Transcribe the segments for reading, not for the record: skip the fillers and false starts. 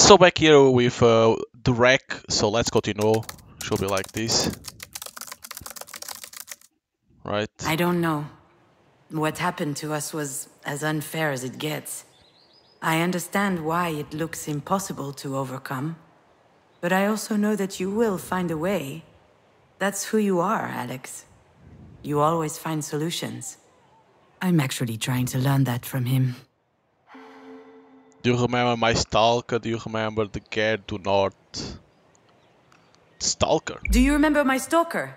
So back here with the wreck, so let's continue. Should be like this. Right? I don't know. What happened to us was as unfair as it gets. I understand why it looks impossible to overcome. But I also know that you will find a way. That's who you are, Alex. You always find solutions. I'm actually trying to learn that from him. Do you remember my stalker? Do you remember the Gare do North stalker? Do you remember my stalker?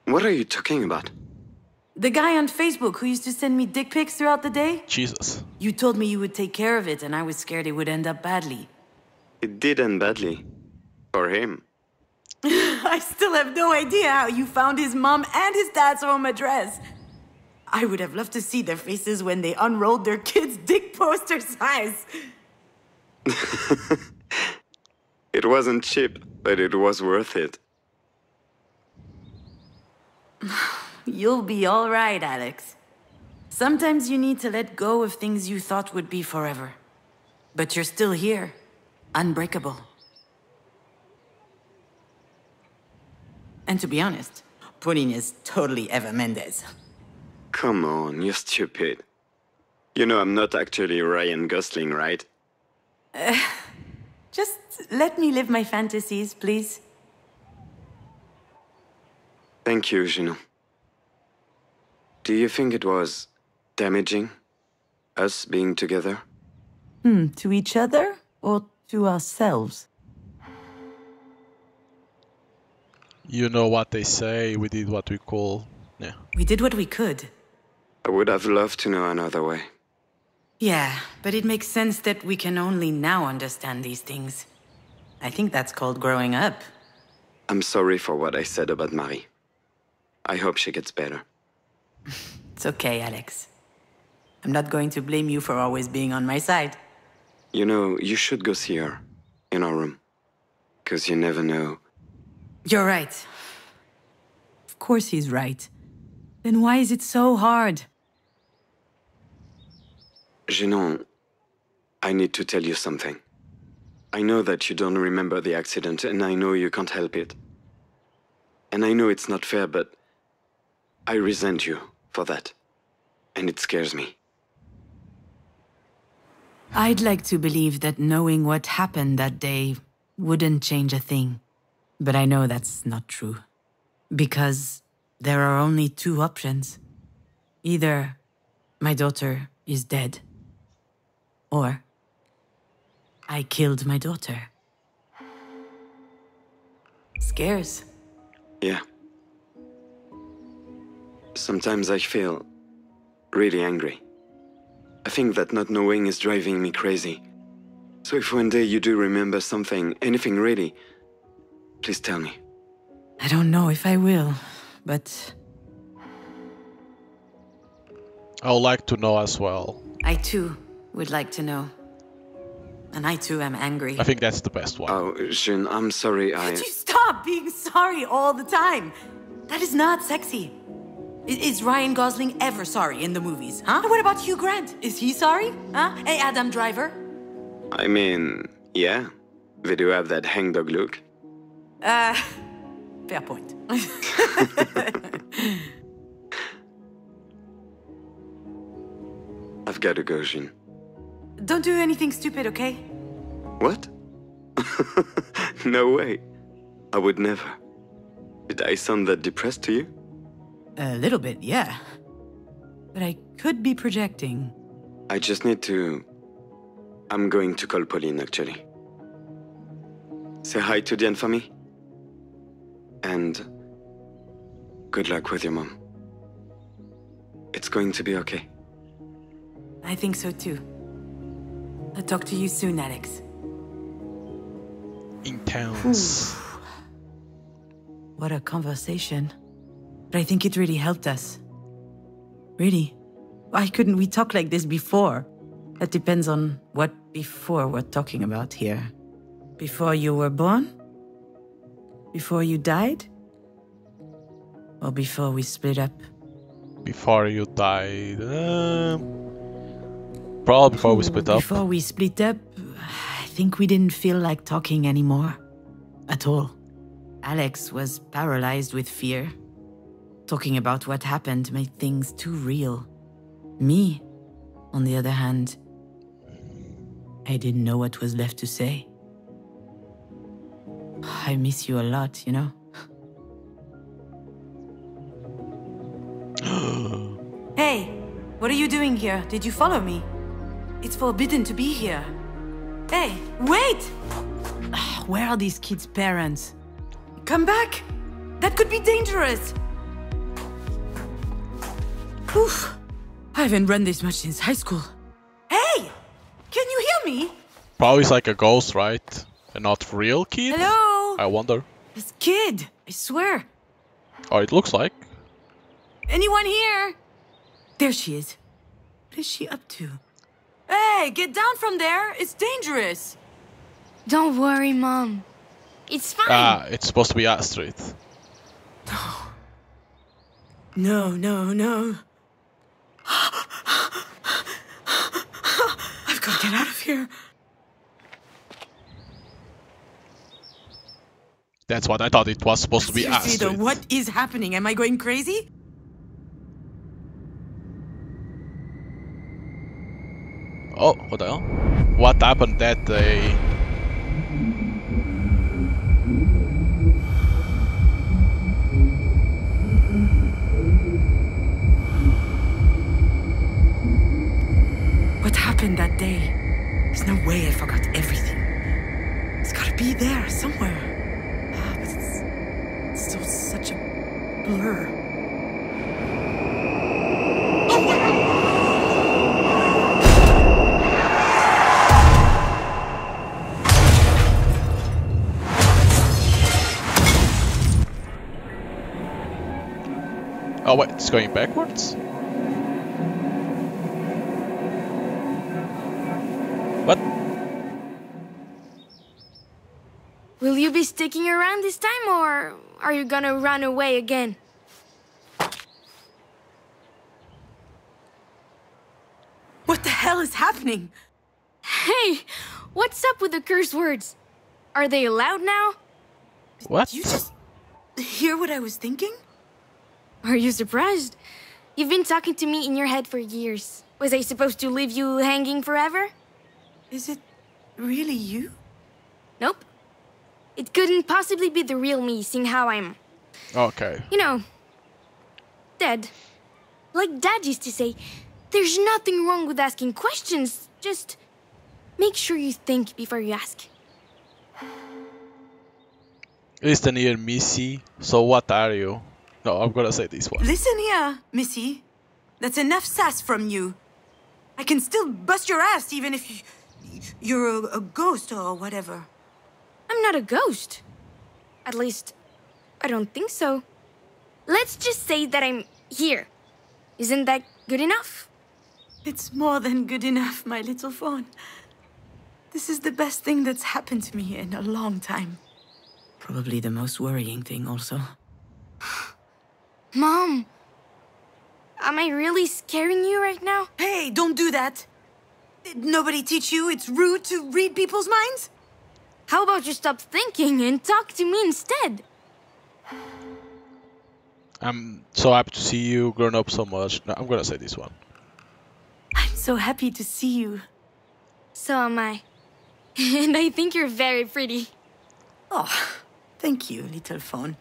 What are you talking about? The guy on Facebook who used to send me dick pics throughout the day? Jesus. You told me you would take care of it, and I was scared it would end up badly. It did end badly. For him. I still have no idea how you found his mom and his dad's home address. I would have loved to see their faces when they unrolled their kids' dick poster size. It wasn't cheap, but it was worth it. You'll be all right, Alex. Sometimes you need to let go of things you thought would be forever. But you're still here, unbreakable. And to be honest, Pauline is totally Eva Mendes. Come on, you're stupid. You know I'm not actually Ryan Gosling, right? Just let me live my fantasies, please. Thank you, Juno. Do you think it was damaging, us being together? To each other or to ourselves? You know what they say, we did what we call... Yeah. We did what we could. I would have loved to know another way. Yeah, but it makes sense that we can only now understand these things. I think that's called growing up. I'm sorry for what I said about Marie. I hope she gets better. It's okay, Alex. I'm not going to blame you for always being on my side. You know, you should go see her in our room. 'Cause you never know. You're right. Of course he's right. Then why is it so hard? Junon, I need to tell you something. I know that you don't remember the accident, and I know you can't help it. And I know it's not fair, but I resent you for that. And it scares me. I'd like to believe that knowing what happened that day wouldn't change a thing. But I know that's not true. Because there are only two options. Either my daughter is dead, or I killed my daughter. Scares. Yeah. Sometimes I feel really angry. I think that not knowing is driving me crazy. So if one day you do remember something, anything really, please tell me. I don't know if I will, but I would like to know as well. I too would like to know. And I too am angry. I think that's the best one. Oh, June, I'm sorry, Could you stop being sorry all the time? That is not sexy. Is Ryan Gosling ever sorry in the movies, huh? What about Hugh Grant? Is he sorry? Huh? Hey, Adam Driver? I mean, yeah. They do have that hangdog look. Fair point. I've got to go, June. Don't do anything stupid, okay? What? No way. I would never. Did I sound that depressed to you? A little bit, yeah. But I could be projecting. I just need to... I'm going to call Pauline, actually. Say hi to Diane for me. And... good luck with your mom. It's going to be okay. I think so too. I'll talk to you soon, Alex. Intense. What a conversation. But I think it really helped us. Really. Why couldn't we talk like this before? That depends on what before we're talking about here. Before you were born? Before you died? Or before we split up? Before you died... probably before we split up. Before we split up, I think we didn't feel like talking anymore. At all. Alex was paralyzed with fear. Talking about what happened made things too real. Me, on the other hand, I didn't know what was left to say. I miss you a lot, you know? Hey, what are you doing here? Did you follow me? It's forbidden to be here. Hey, wait! Where are these kids' parents? Come back! That could be dangerous! Oof. I haven't run this much since high school. Hey! Can you hear me? Probably it's like a ghost, right? And not real kid? Hello? I wonder. This kid, I swear. Oh, it looks like. Anyone here? There she is. What is she up to? Hey, get down from there. It's dangerous. Don't worry, Mom. It's fine. Ah, it's supposed to be Astrid. No, no, no. I've got to get out of here. That's what I thought it was supposed to be Seriously, Astrid. though, what is happening? Am I going crazy? Oh, what the hell? What happened that day? What happened that day? There's no way I forgot everything. It's gotta be there somewhere. Ah, but it's still such a blur. Oh wait, it's going backwards? What? Will you be sticking around this time, or are you gonna run away again? What the hell is happening? Hey, what's up with the curse words? Are they allowed now? What? Did you just hear what I was thinking? Are you surprised? You've been talking to me in your head for years. Was I supposed to leave you hanging forever? Is it really you? Nope. It couldn't possibly be the real me, seeing how I'm, Okay. you know, dead. Like Dad used to say, there's nothing wrong with asking questions. Just make sure you think before you ask. Listen here, Missy. So what are you? No, I'm gonna say this one. Listen here, Missy. That's enough sass from you. I can still bust your ass even if you're a ghost or whatever. I'm not a ghost. At least, I don't think so. Let's just say that I'm here. Isn't that good enough? It's more than good enough, my little fawn. This is the best thing that's happened to me in a long time. Probably the most worrying thing also. Mom, am I really scaring you right now? Hey, don't do that! Did nobody teach you it's rude to read people's minds? How about you stop thinking and talk to me instead? I'm so happy to see you grown up so much. No, I'm gonna say this one. I'm so happy to see you. So am I. And I think you're very pretty. Oh, thank you, little fawn.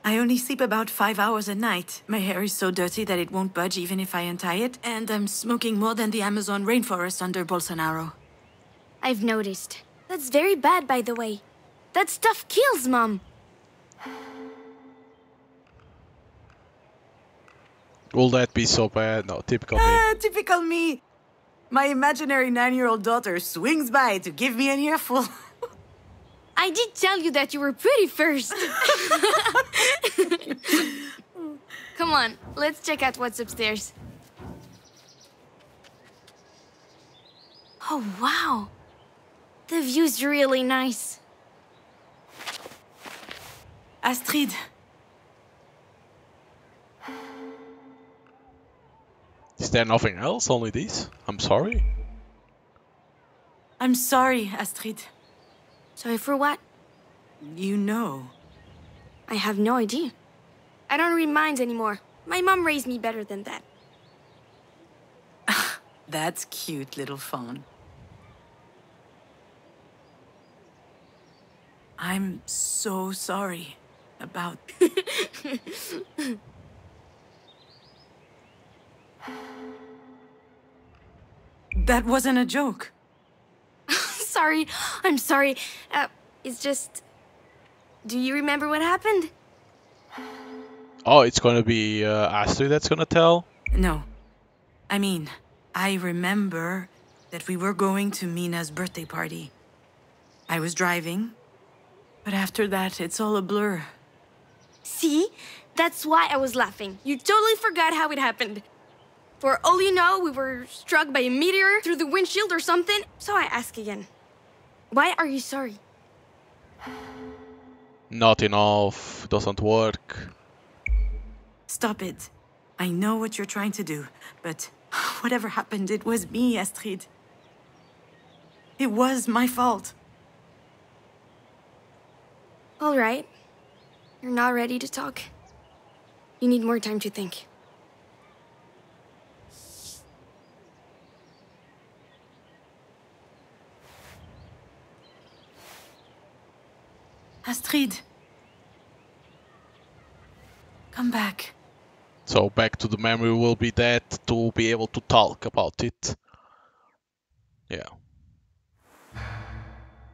I only sleep about 5 hours a night. My hair is so dirty that it won't budge even if I untie it, and I'm smoking more than the Amazon rainforest under Bolsonaro. I've noticed. That's very bad, by the way. That stuff kills, Mom. Will that be so bad? No, typical me. Ah, typical me. My imaginary 9-year-old daughter swings by to give me an earful. I did tell you that you were pretty first. Come on, let's check out what's upstairs. Oh, wow. The view's really nice. Astrid. Is there nothing else? Only this? I'm sorry. I'm sorry, Astrid. Sorry for what? You know. I have no idea. I don't read minds anymore. My mom raised me better than that. That's cute, little fawn. I'm so sorry about... That wasn't a joke. Sorry, I'm sorry. It's just... Do you remember what happened? Oh, it's gonna be Astrid that's gonna tell? No. I mean, I remember that we were going to Mina's birthday party. I was driving, but after that, it's all a blur. See? That's why I was laughing. You totally forgot how it happened. For all you know, we were struck by a meteor through the windshield or something. So I ask again. Why are you sorry? Not enough, doesn't work. Stop it. I know what you're trying to do, but whatever happened, it was me, Astrid. It was my fault. All right. You're not ready to talk. You need more time to think. Astrid. Come back. So back to the memory will be that to be able to talk about it. Yeah.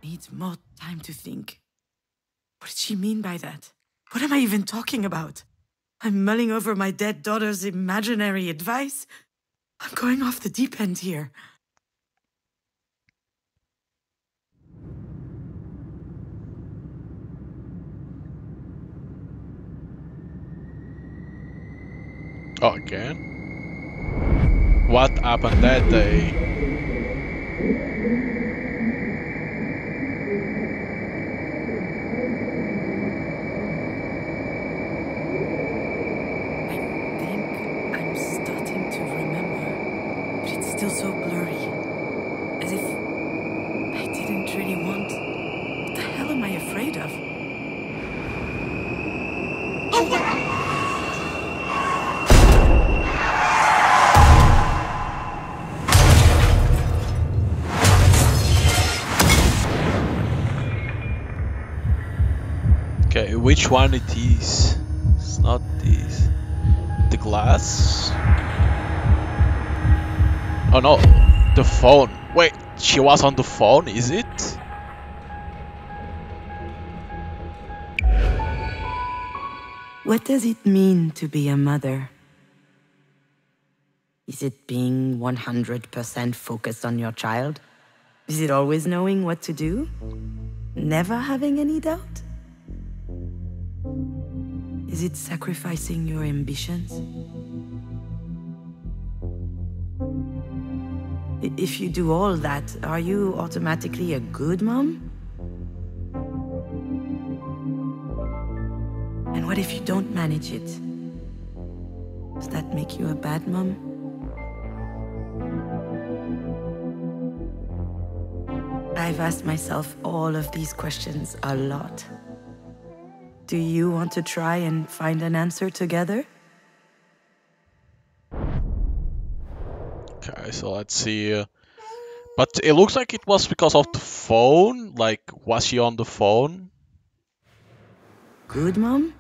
Needs more time to think. What did she mean by that? What am I even talking about? I'm mulling over my dead daughter's imaginary advice. I'm going off the deep end here. Oh, again? What happened that day? I think I'm starting to remember, but it's still so blurry. As if I didn't really want... What the hell am I afraid of? Okay, which one it is? It's not this. The glass? Oh no, the phone. Wait, she was on the phone, is it? What does it mean to be a mother? Is it being 100% focused on your child? Is it always knowing what to do? Never having any doubt? Is it sacrificing your ambitions? If you do all that, are you automatically a good mom? And what if you don't manage it? Does that make you a bad mom? I've asked myself all of these questions a lot. Do you want to try and find an answer together? Okay, so let's see. But it looks like it was because of the phone. Like, was she on the phone? Good mom?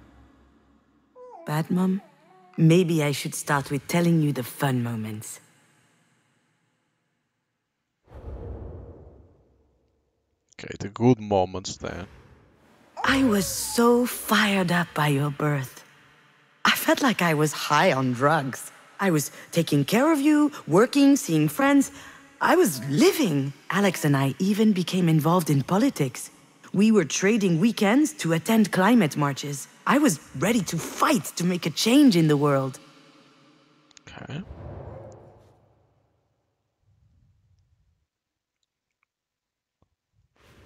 Bad mom? Maybe I should start with telling you the fun moments. Okay, the good moments then. I was so fired up by your birth. I felt like I was high on drugs. I was taking care of you, working, seeing friends. I was living. Alex and I even became involved in politics. We were trading weekends to attend climate marches. I was ready to fight to make a change in the world. Okay.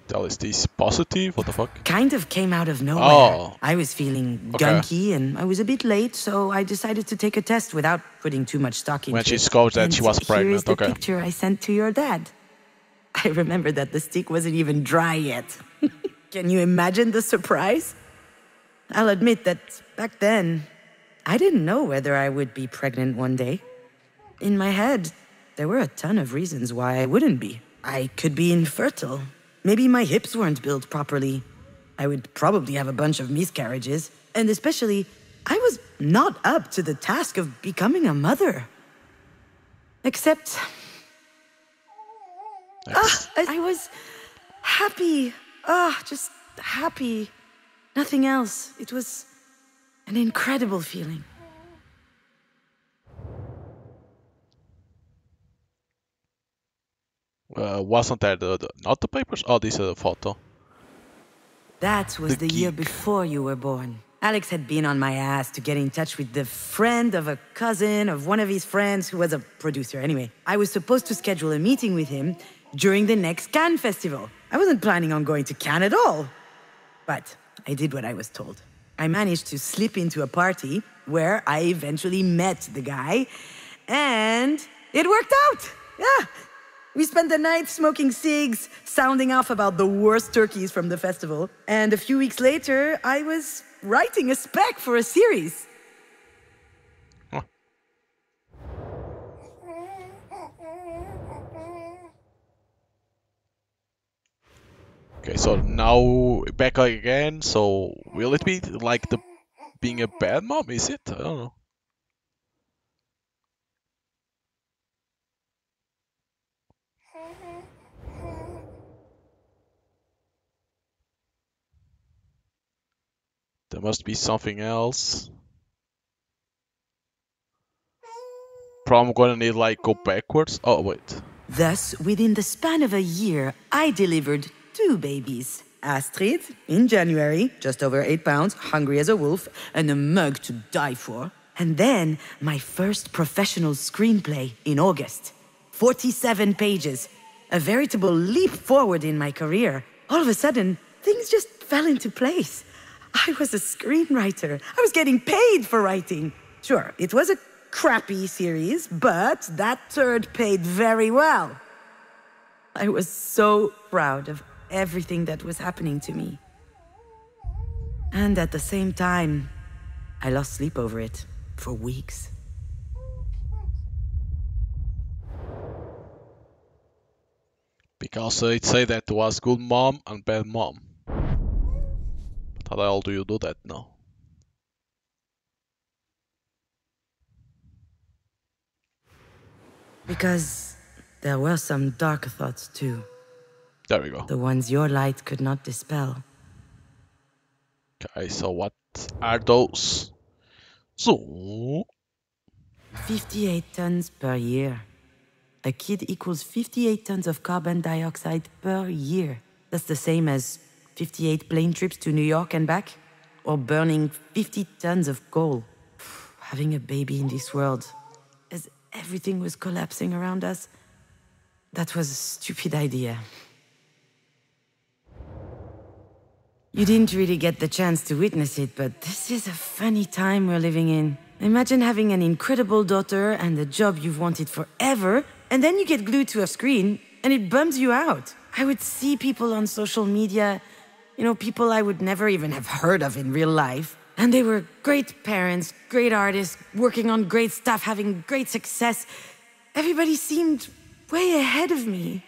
Tell, is this positive? What the fuck? Kind of came out of nowhere. Oh. I was feeling Okay. gunky and I was a bit late, so I decided to take a test without putting too much stock into it. When she discovered that And she was here is pregnant, the okay. picture I sent to your dad. I remember that the stick wasn't even dry yet. Can you imagine the surprise? I'll admit that back then, I didn't know whether I would be pregnant one day. In my head, there were a ton of reasons why I wouldn't be. I could be infertile. Maybe my hips weren't built properly. I would probably have a bunch of miscarriages. And especially, I was not up to the task of becoming a mother. Except... I was happy. Just happy. Nothing else. It was an incredible feeling. Wasn't that not the papers? Oh, this is a photo. That was the year geek. before you were born. Alex had been on my ass to get in touch with the friend of a cousin of one of his friends who was a producer. Anyway, I was supposed to schedule a meeting with him during the next Cannes festival. I wasn't planning on going to Cannes at all. But I did what I was told. I managed to slip into a party where I eventually met the guy, and it worked out. Yeah. We spent the night smoking cigs, sounding off about the worst turkeys from the festival. And a few weeks later, I was writing a spec for a series. Huh. Okay, so now back again. So will it be like the being a bad mom? Is it? I don't know. There must be something else. Probably gonna need like go backwards. Oh wait. Thus, within the span of a year, I delivered 2 babies. Astrid, in January, just over 8 pounds, hungry as a wolf, and a mug to die for. And then, my first professional screenplay in August. 47 pages. A veritable leap forward in my career. All of a sudden, things just fell into place. I was a screenwriter. I was getting paid for writing. Sure, it was a crappy series, but that turd paid very well. I was so proud of everything that was happening to me. And at the same time, I lost sleep over it for weeks. Because it say that was good mom and bad mom. But how do you do that now? Because there were some dark thoughts too. There we go. The ones your light could not dispel. Okay, so what are those? So 58 tons per year. A kid equals 58 tons of carbon dioxide per year. That's the same as 58 plane trips to New York and back, or burning 50 tons of coal. Having a baby in this world, as everything was collapsing around us, that was a stupid idea. You didn't really get the chance to witness it, but this is a funny time we're living in. Imagine having an incredible daughter and a job you've wanted forever, and then you get glued to a screen, and it bums you out. I would see people on social media, people I would never even have heard of in real life. And they were great parents, great artists, working on great stuff, having great success. Everybody seemed way ahead of me.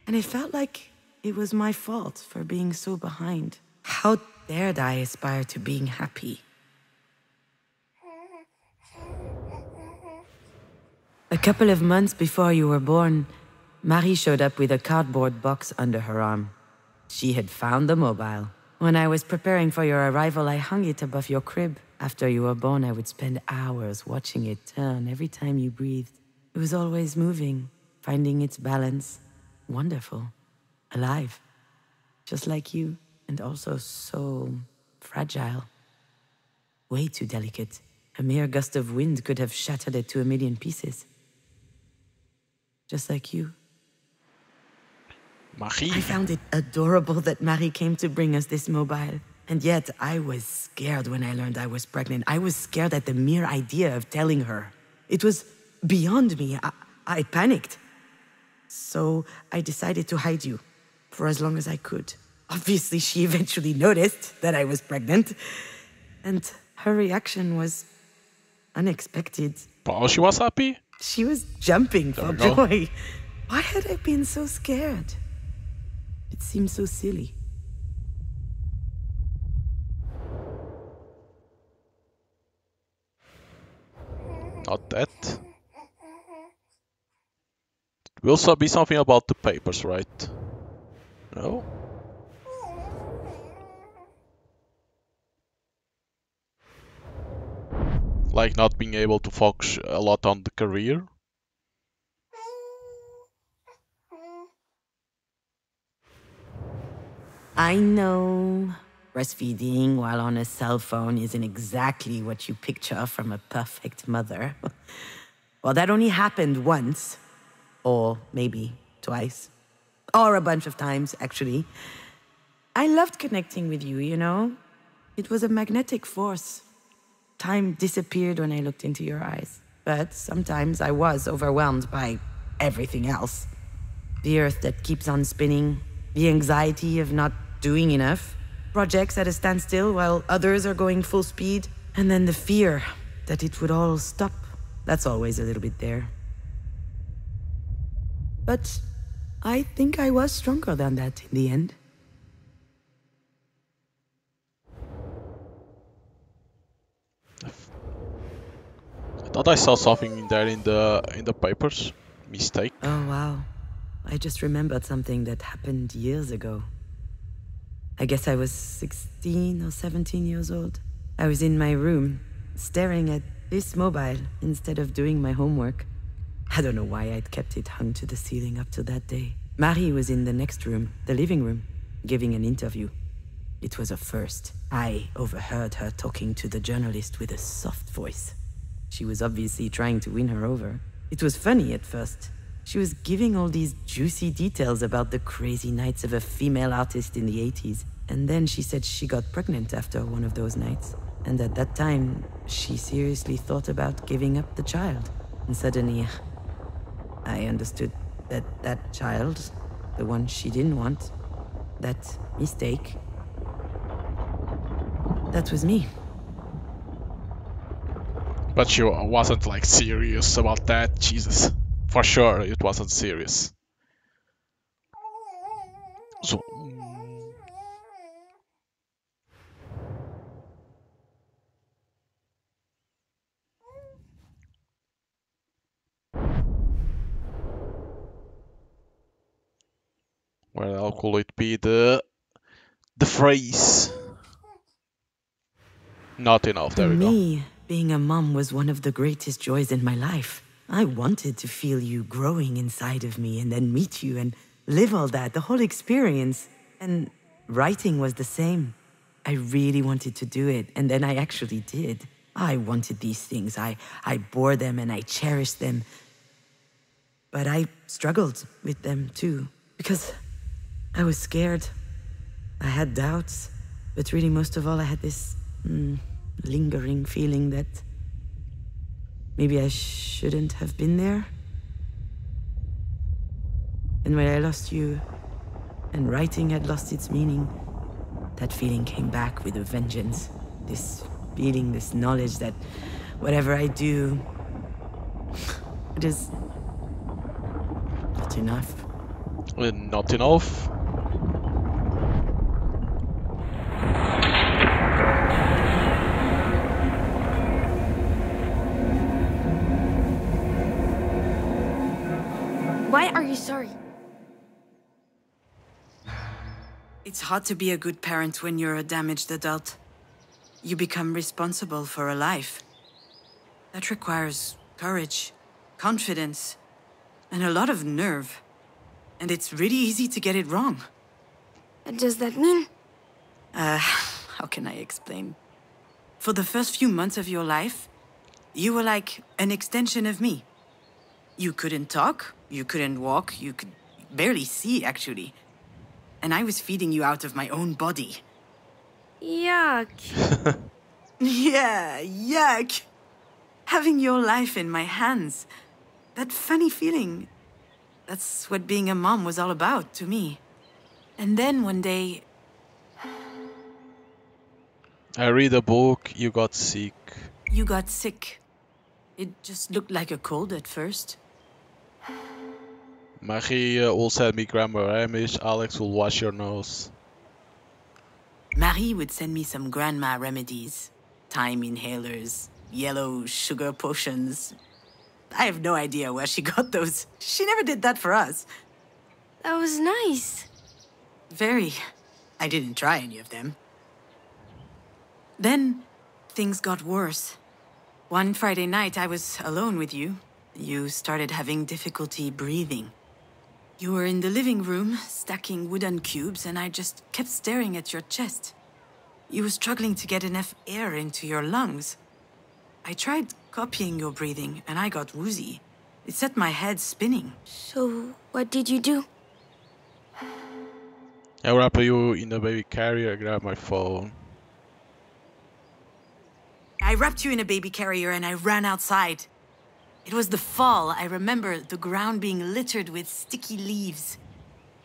And it felt like it was my fault for being so behind. How dared I aspire to being happy? A couple of months before you were born, Marie showed up with a cardboard box under her arm. She had found the mobile. When I was preparing for your arrival, I hung it above your crib. After you were born, I would spend hours watching it turn every time you breathed. It was always moving, finding its balance. Wonderful. Alive. Just like you, and also so fragile. Way too delicate. A mere gust of wind could have shattered it to a million pieces. Just like you. Marie. I found it adorable that Marie came to bring us this mobile. And yet, I was scared when I learned I was pregnant. I was scared at the mere idea of telling her. It was beyond me. I panicked. So I decided to hide you for as long as I could. Obviously, she eventually noticed that I was pregnant, and her reaction was unexpected. Oh, she was happy? She was jumping There for we go. joy. Why had I been so scared? It seemed so silly. Not that. It will be something about the papers, right? No? Like not being able to focus a lot on the career? I know breastfeeding while on a cell phone isn't exactly what you picture from a perfect mother. Well, that only happened once, or maybe twice, or a bunch of times, actually. I loved connecting with you, you know? It was a magnetic force. Time disappeared when I looked into your eyes. But sometimes I was overwhelmed by everything else. The earth that keeps on spinning, the anxiety of not doing enough, projects at a standstill while others are going full speed, and then the fear that it would all stop. That's always a little bit there. But I think I was stronger than that in the end. I thought I saw something in there in the papers. Mistake. Oh, wow. I just remembered something that happened years ago. I guess I was 16 or 17 years old. I was in my room, staring at this mobile instead of doing my homework. I don't know why I'd kept it hung to the ceiling up to that day. Marie was in the next room, the living room, giving an interview. It was a first. I overheard her talking to the journalist with a soft voice. She was obviously trying to win her over. It was funny at first. She was giving all these juicy details about the crazy nights of a female artist in the 80s. And then she said she got pregnant after one of those nights. And at that time, she seriously thought about giving up the child. And suddenly, I understood that that child, the one she didn't want, that mistake, that was me. But she wasn't like serious about that. Jesus. For sure, it wasn't serious. So. Well, how could it be the phrase? Not enough. For There we go. me, being a mom was one of the greatest joys in my life. I wanted to feel you growing inside of me and then meet you and live all that, the whole experience. And writing was the same. I really wanted to do it, and then I actually did. I wanted these things. I bore them and I cherished them. But I struggled with them too, because I was scared. I had doubts, but really most of all I had this lingering feeling that maybe I shouldn't have been there. And when I lost you, and writing had lost its meaning, that feeling came back with a vengeance. This feeling, this knowledge that whatever I do, it is not enough. Not enough. Why are you sorry? It's hard to be a good parent when you're a damaged adult. You become responsible for a life. That requires courage, confidence, and a lot of nerve. And it's really easy to get it wrong. What does that mean? How can I explain? For the first few months of your life, you were like an extension of me. You couldn't talk, you couldn't walk, you could barely see, actually. And I was feeding you out of my own body. Yuck. Yeah, yuck! Having your life in my hands. That funny feeling. That's what being a mom was all about to me. And then one day, I read a book, you got sick. you got sick. It just looked like a cold at first. Marie will send me Grandma Amish, Alex will wash your nose. Marie would send me some grandma remedies. Thyme inhalers, yellow sugar potions. I have no idea where she got those. She never did that for us. That was nice. Very. I didn't try any of them. Then, things got worse. One Friday night, I was alone with you. You started having difficulty breathing. You were in the living room, stacking wooden cubes, and I just kept staring at your chest. You were struggling to get enough air into your lungs. I tried copying your breathing, and I got woozy. It set my head spinning. So, what did you do? I wrap you in the baby carrier, grab my phone. I wrapped you in a baby carrier and I ran outside. It was the fall. I remember the ground being littered with sticky leaves.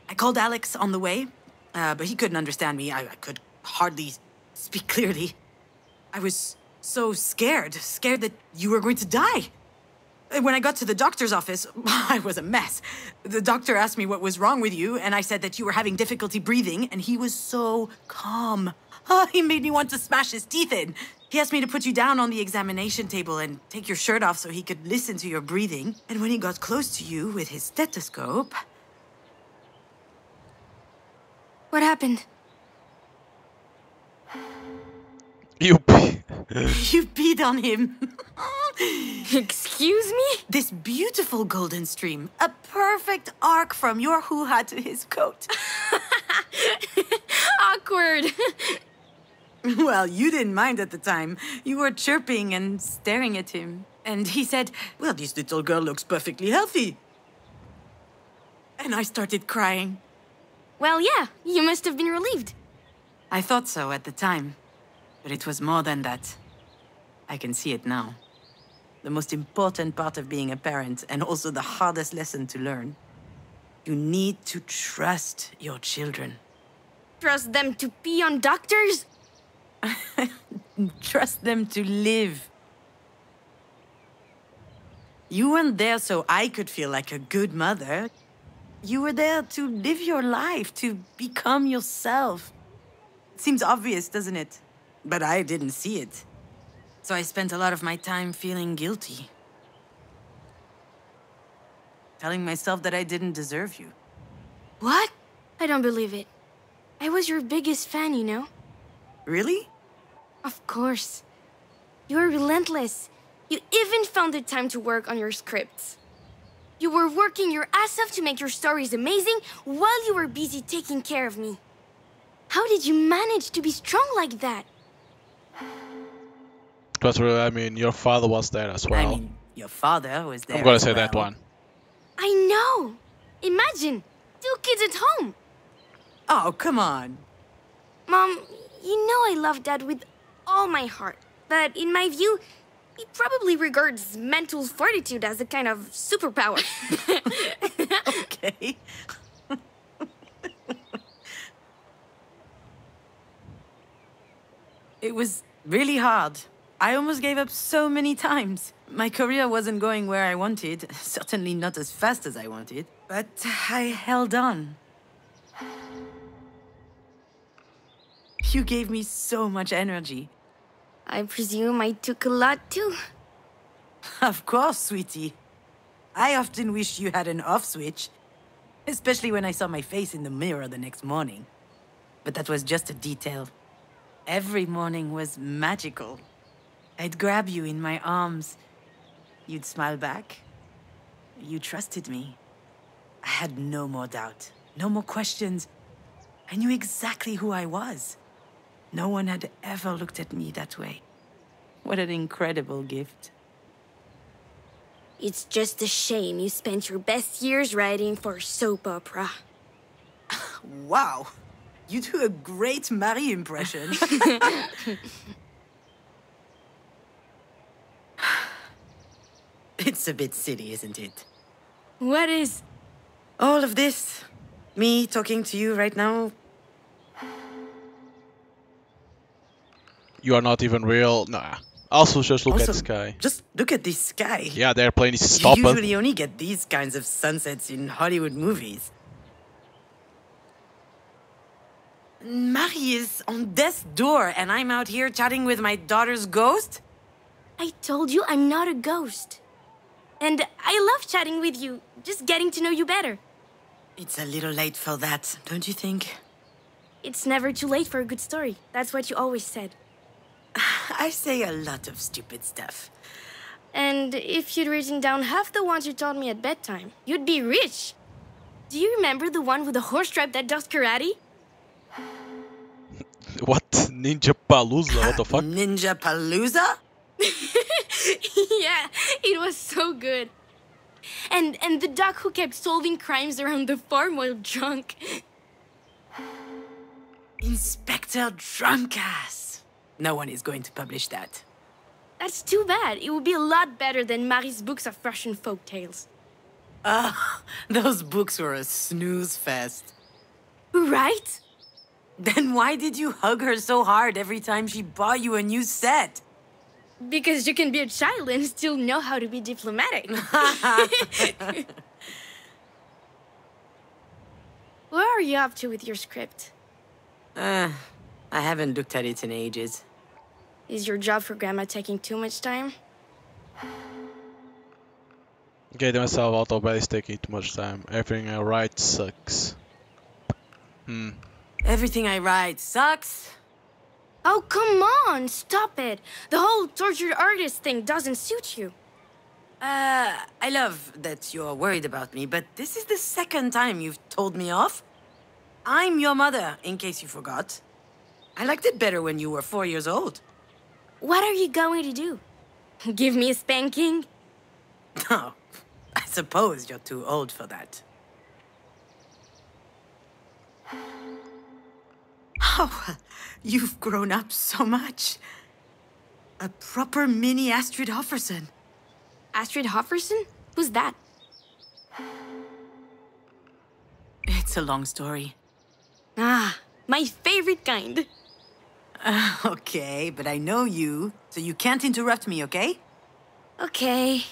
I called Alex on the way, but he couldn't understand me. I could hardly speak clearly. I was so scared that you were going to die. When I got to the doctor's office, I was a mess. The doctor asked me what was wrong with you, and I said that you were having difficulty breathing, and he was so calm. He made me want to smash his teeth in. He asked me to put you down on the examination table and take your shirt off so he could listen to your breathing. And when he got close to you with his stethoscope... What happened? You You peed on him. Excuse me? This beautiful golden stream, a perfect arc from your hoo-ha to his coat. Awkward. Well, you didn't mind at the time. You were chirping and staring at him. And he said, well, this little girl looks perfectly healthy. And I started crying. Well, yeah, you must have been relieved. I thought so at the time. But it was more than that. I can see it now. The most important part of being a parent, and also the hardest lesson to learn. You need to trust your children. Trust them to pee on doctors? Trust them to live. You weren't there so I could feel like a good mother. You were there to live your life, to become yourself. It seems obvious, doesn't it? But I didn't see it. So I spent a lot of my time feeling guilty. Telling myself that I didn't deserve you. What? I don't believe it. I was your biggest fan, you know? Really? Of course. You were relentless. You even found the time to work on your scripts. You were working your ass off to make your stories amazing while you were busy taking care of me. How did you manage to be strong like that? But I mean, your father was there as well. I mean, your father was there. I'm gonna as say that well. one. I know. Imagine, 2 kids at home. Oh, come on. Mom, you know I love Dad with all my heart. But in my view, he probably regards mental fortitude as a kind of superpower. Okay. It was really hard. I almost gave up so many times. My career wasn't going where I wanted, certainly not as fast as I wanted. But I held on. You gave me so much energy. I presume I took a lot too. Of course, sweetie. I often wish you had an off switch, especially when I saw my face in the mirror the next morning. But that was just a detail. Every morning was magical. I'd grab you in my arms. You'd smile back. You trusted me. I had no more doubt, no more questions. I knew exactly who I was. No one had ever looked at me that way. What an incredible gift. It's just a shame you spent your best years writing for soap opera. Wow. You do a great Marie impression. It's a bit silly, isn't it? What is? All of this, me talking to you right now, You are not even real. Nah. Also, just look at also, the sky. just look at this sky. Yeah, the airplane is You stopped. usually only get these kinds of sunsets in Hollywood movies. Marie is on death's door, and I'm out here chatting with my daughter's ghost? I told you I'm not a ghost. And I love chatting with you, just getting to know you better. It's a little late for that, don't you think? It's never too late for a good story. That's what you always said. I say a lot of stupid stuff. And if you'd written down half the ones you taught me at bedtime, you'd be rich. Do you remember the one with the horse tribe that does karate? What? Ninja Palooza? What the fuck? Ninja Palooza? Yeah, it was so good. And the duck who kept solving crimes around the farm while drunk. Inspector Drunkass. No one is going to publish that. That's too bad. It would be a lot better than Marie's books of Russian folk tales. Those books were a snooze fest. Right? Then why did you hug her so hard every time she bought you a new set? Because you can be a child and still know how to be diplomatic. Where are you up to with your script? I haven't looked at it in ages. Is your job for Grandma taking too much time? Getting myself out of bed is taking too much time. Everything I write sucks. Everything I write sucks. Oh, come on! Stop it! The whole tortured artist thing doesn't suit you. I love that you're worried about me, but this is the second time you've told me off. I'm your mother, in case you forgot. I liked it better when you were 4 years old. What are you going to do? Give me a spanking? No, I suppose you're too old for that. Oh, you've grown up so much. A proper mini Astrid Hofferson. Astrid Hofferson? Who's that? It's a long story. Ah, my favorite kind. Okay, but I know you, so you can't interrupt me, okay? Okay.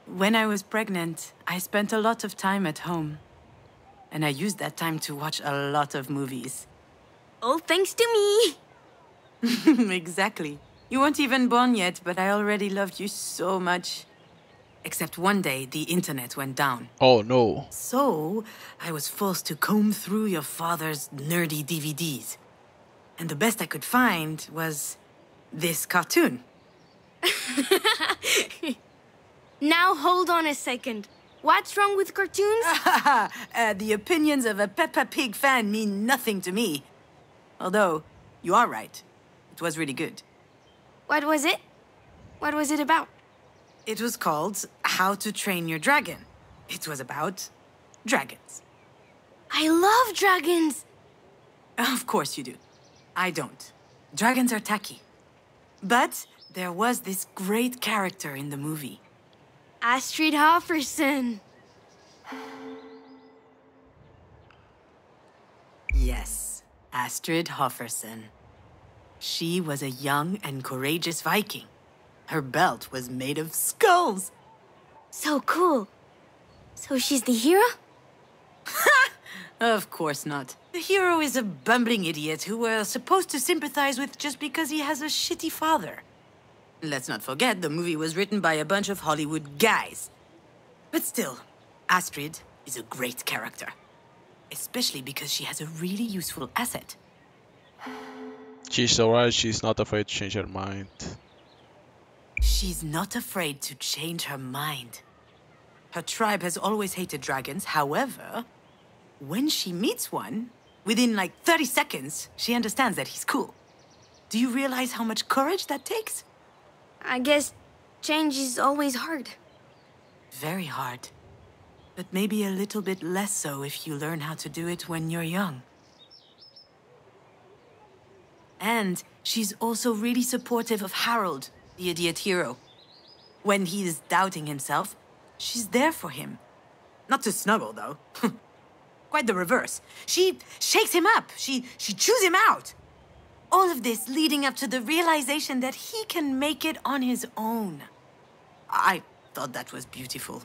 When I was pregnant, I spent a lot of time at home. And I used that time to watch a lot of movies. All thanks to me. Exactly. You weren't even born yet, but I already loved you so much. Except one day, the internet went down. Oh no. So, I was forced to comb through your father's nerdy DVDs. And the best I could find was this cartoon. Now hold on a second. What's wrong with cartoons? The opinions of a Peppa Pig fan mean nothing to me. Although, you are right. It was really good. What was it? What was it about? It was called How to Train Your Dragon. It was about dragons. I love dragons. Of course you do. I don't. Dragons are tacky. But there was this great character in the movie. Astrid Hofferson. Yes, Astrid Hofferson. She was a young and courageous Viking. Her belt was made of skulls. So cool. So she's the hero? Of course not. The hero is a bumbling idiot who we're supposed to sympathize with just because he has a shitty father. Let's not forget, the movie was written by a bunch of Hollywood guys. But still, Astrid is a great character. Especially because she has a really useful asset. She's so right, she's not afraid to change her mind. She's not afraid to change her mind. Her tribe has always hated dragons. However, when she meets one, within like 30 seconds, she understands that he's cool. Do you realize how much courage that takes? I guess change is always hard. Very hard. But maybe a little bit less so if you learn how to do it when you're young. And she's also really supportive of Harold, the idiot hero. When he's doubting himself, she's there for him. Not to snuggle, though. Quite the reverse. She shakes him up. She chews him out. All of this leading up to the realization that he can make it on his own. I thought that was beautiful.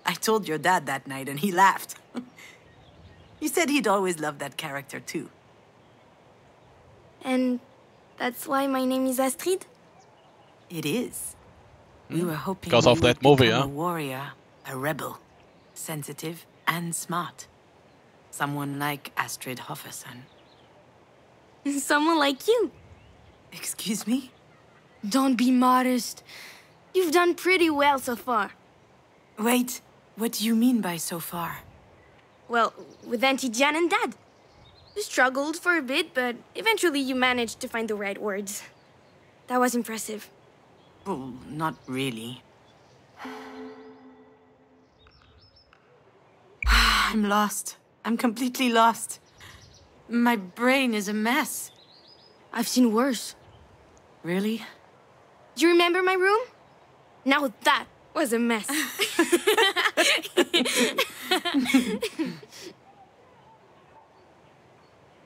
I told your dad that night and he laughed. He said he'd always loved that character too. And that's why my name is Astrid? It is. We were hoping Because you of that would movie, become huh? a warrior, a rebel, sensitive and smart. Someone like Astrid Hofferson. Someone like you. Excuse me? Don't be modest. You've done pretty well so far. Wait, what do you mean by so far? Well, with Auntie Jan and Dad. You struggled for a bit, but eventually you managed to find the right words. That was impressive. Well, not really. I'm lost. I'm completely lost. My brain is a mess. I've seen worse. Really? Do you remember my room? Now that was a mess.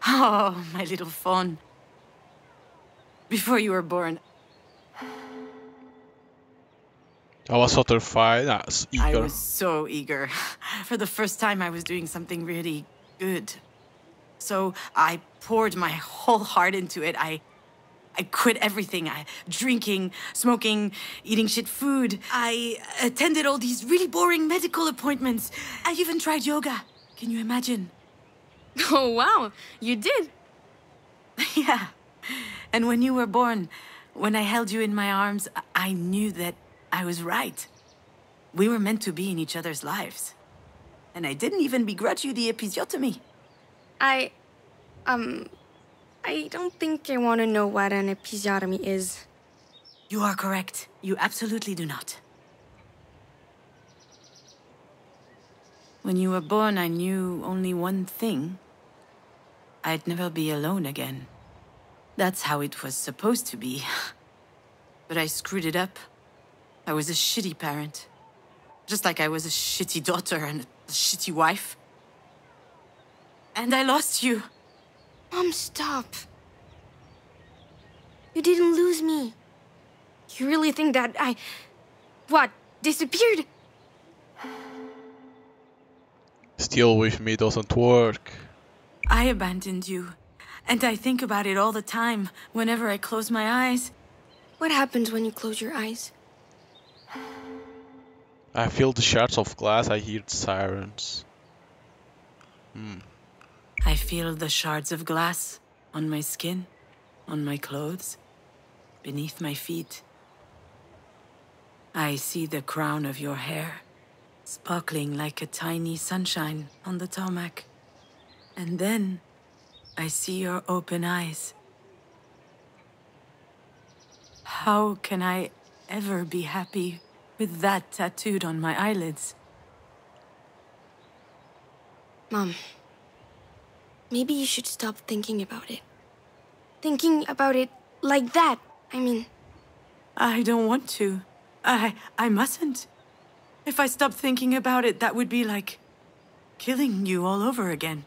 Oh, my little fawn. Before you were born, I was so terrified. I Eager. was so eager. For the first time, I was doing something really good. So I poured my whole heart into it. I quit everything. Drinking, smoking, eating shit food. I attended all these really boring medical appointments. I even tried yoga. Can you imagine? Oh, wow. You did. Yeah. And when you were born, when I held you in my arms, I knew that I was right. We were meant to be in each other's lives. And I didn't even begrudge you the episiotomy. I don't think I want to know what an episiotomy is. You are correct. You absolutely do not. When you were born, I knew only one thing. I'd never be alone again. That's how it was supposed to be. But I screwed it up. I was a shitty parent. Just like I was a shitty daughter and a shitty wife. And I lost you. Mom, stop. You didn't lose me. You really think that what, disappeared? Still with me doesn't work. I abandoned you. And I think about it all the time, whenever I close my eyes. What happens when you close your eyes? I feel the shards of glass, I hear the sirens. I feel the shards of glass on my skin, on my clothes, beneath my feet. I see the crown of your hair, sparkling like a tiny sunshine on the tarmac. And then I see your open eyes. How can I ever be happy with that tattooed on my eyelids? Mom, maybe you should stop thinking about it. Thinking about it like that, I mean. I don't want to. I mustn't. If I stopped thinking about it, that would be like killing you all over again.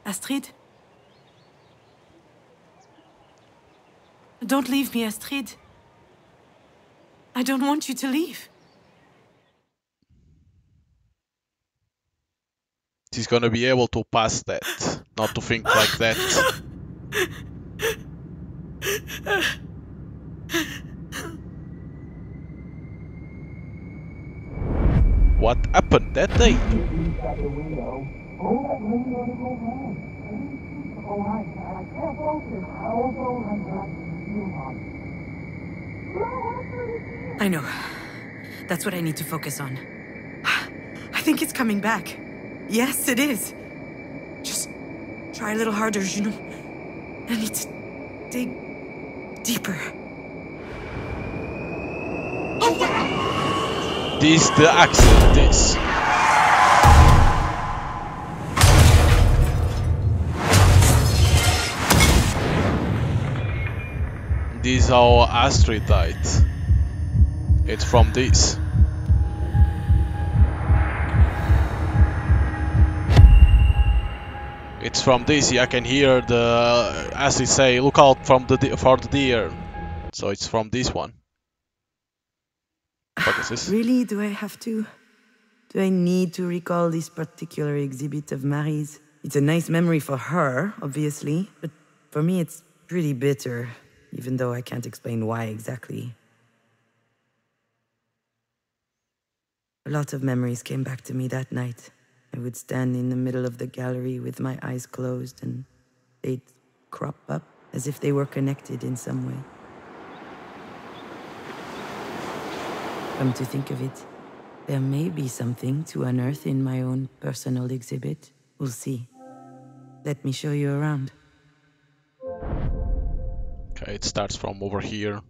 Astrid? Don't leave me, Astrid. I don't want you to leave. She's gonna be able to pass that, not to think like that. What happened that day? I know. That's what I need to focus on. I think it's coming back. Yes, it is. Just try a little harder, you know. I need to dig deeper. This the accident, this. This is how Astrid died. It's from this. It's from this. I can hear the as they say, look out from for the deer. So it's from this one. What is this? Really? Do I have to? Do I need to recall this particular exhibit of Marie's? It's a nice memory for her, obviously, but for me it's pretty bitter, even though I can't explain why exactly. A lot of memories came back to me that night. I would stand in the middle of the gallery with my eyes closed, and they'd crop up as if they were connected in some way. Come to think of it, there may be something to unearth in my own personal exhibit. We'll see. Let me show you around. Okay, it starts from over here.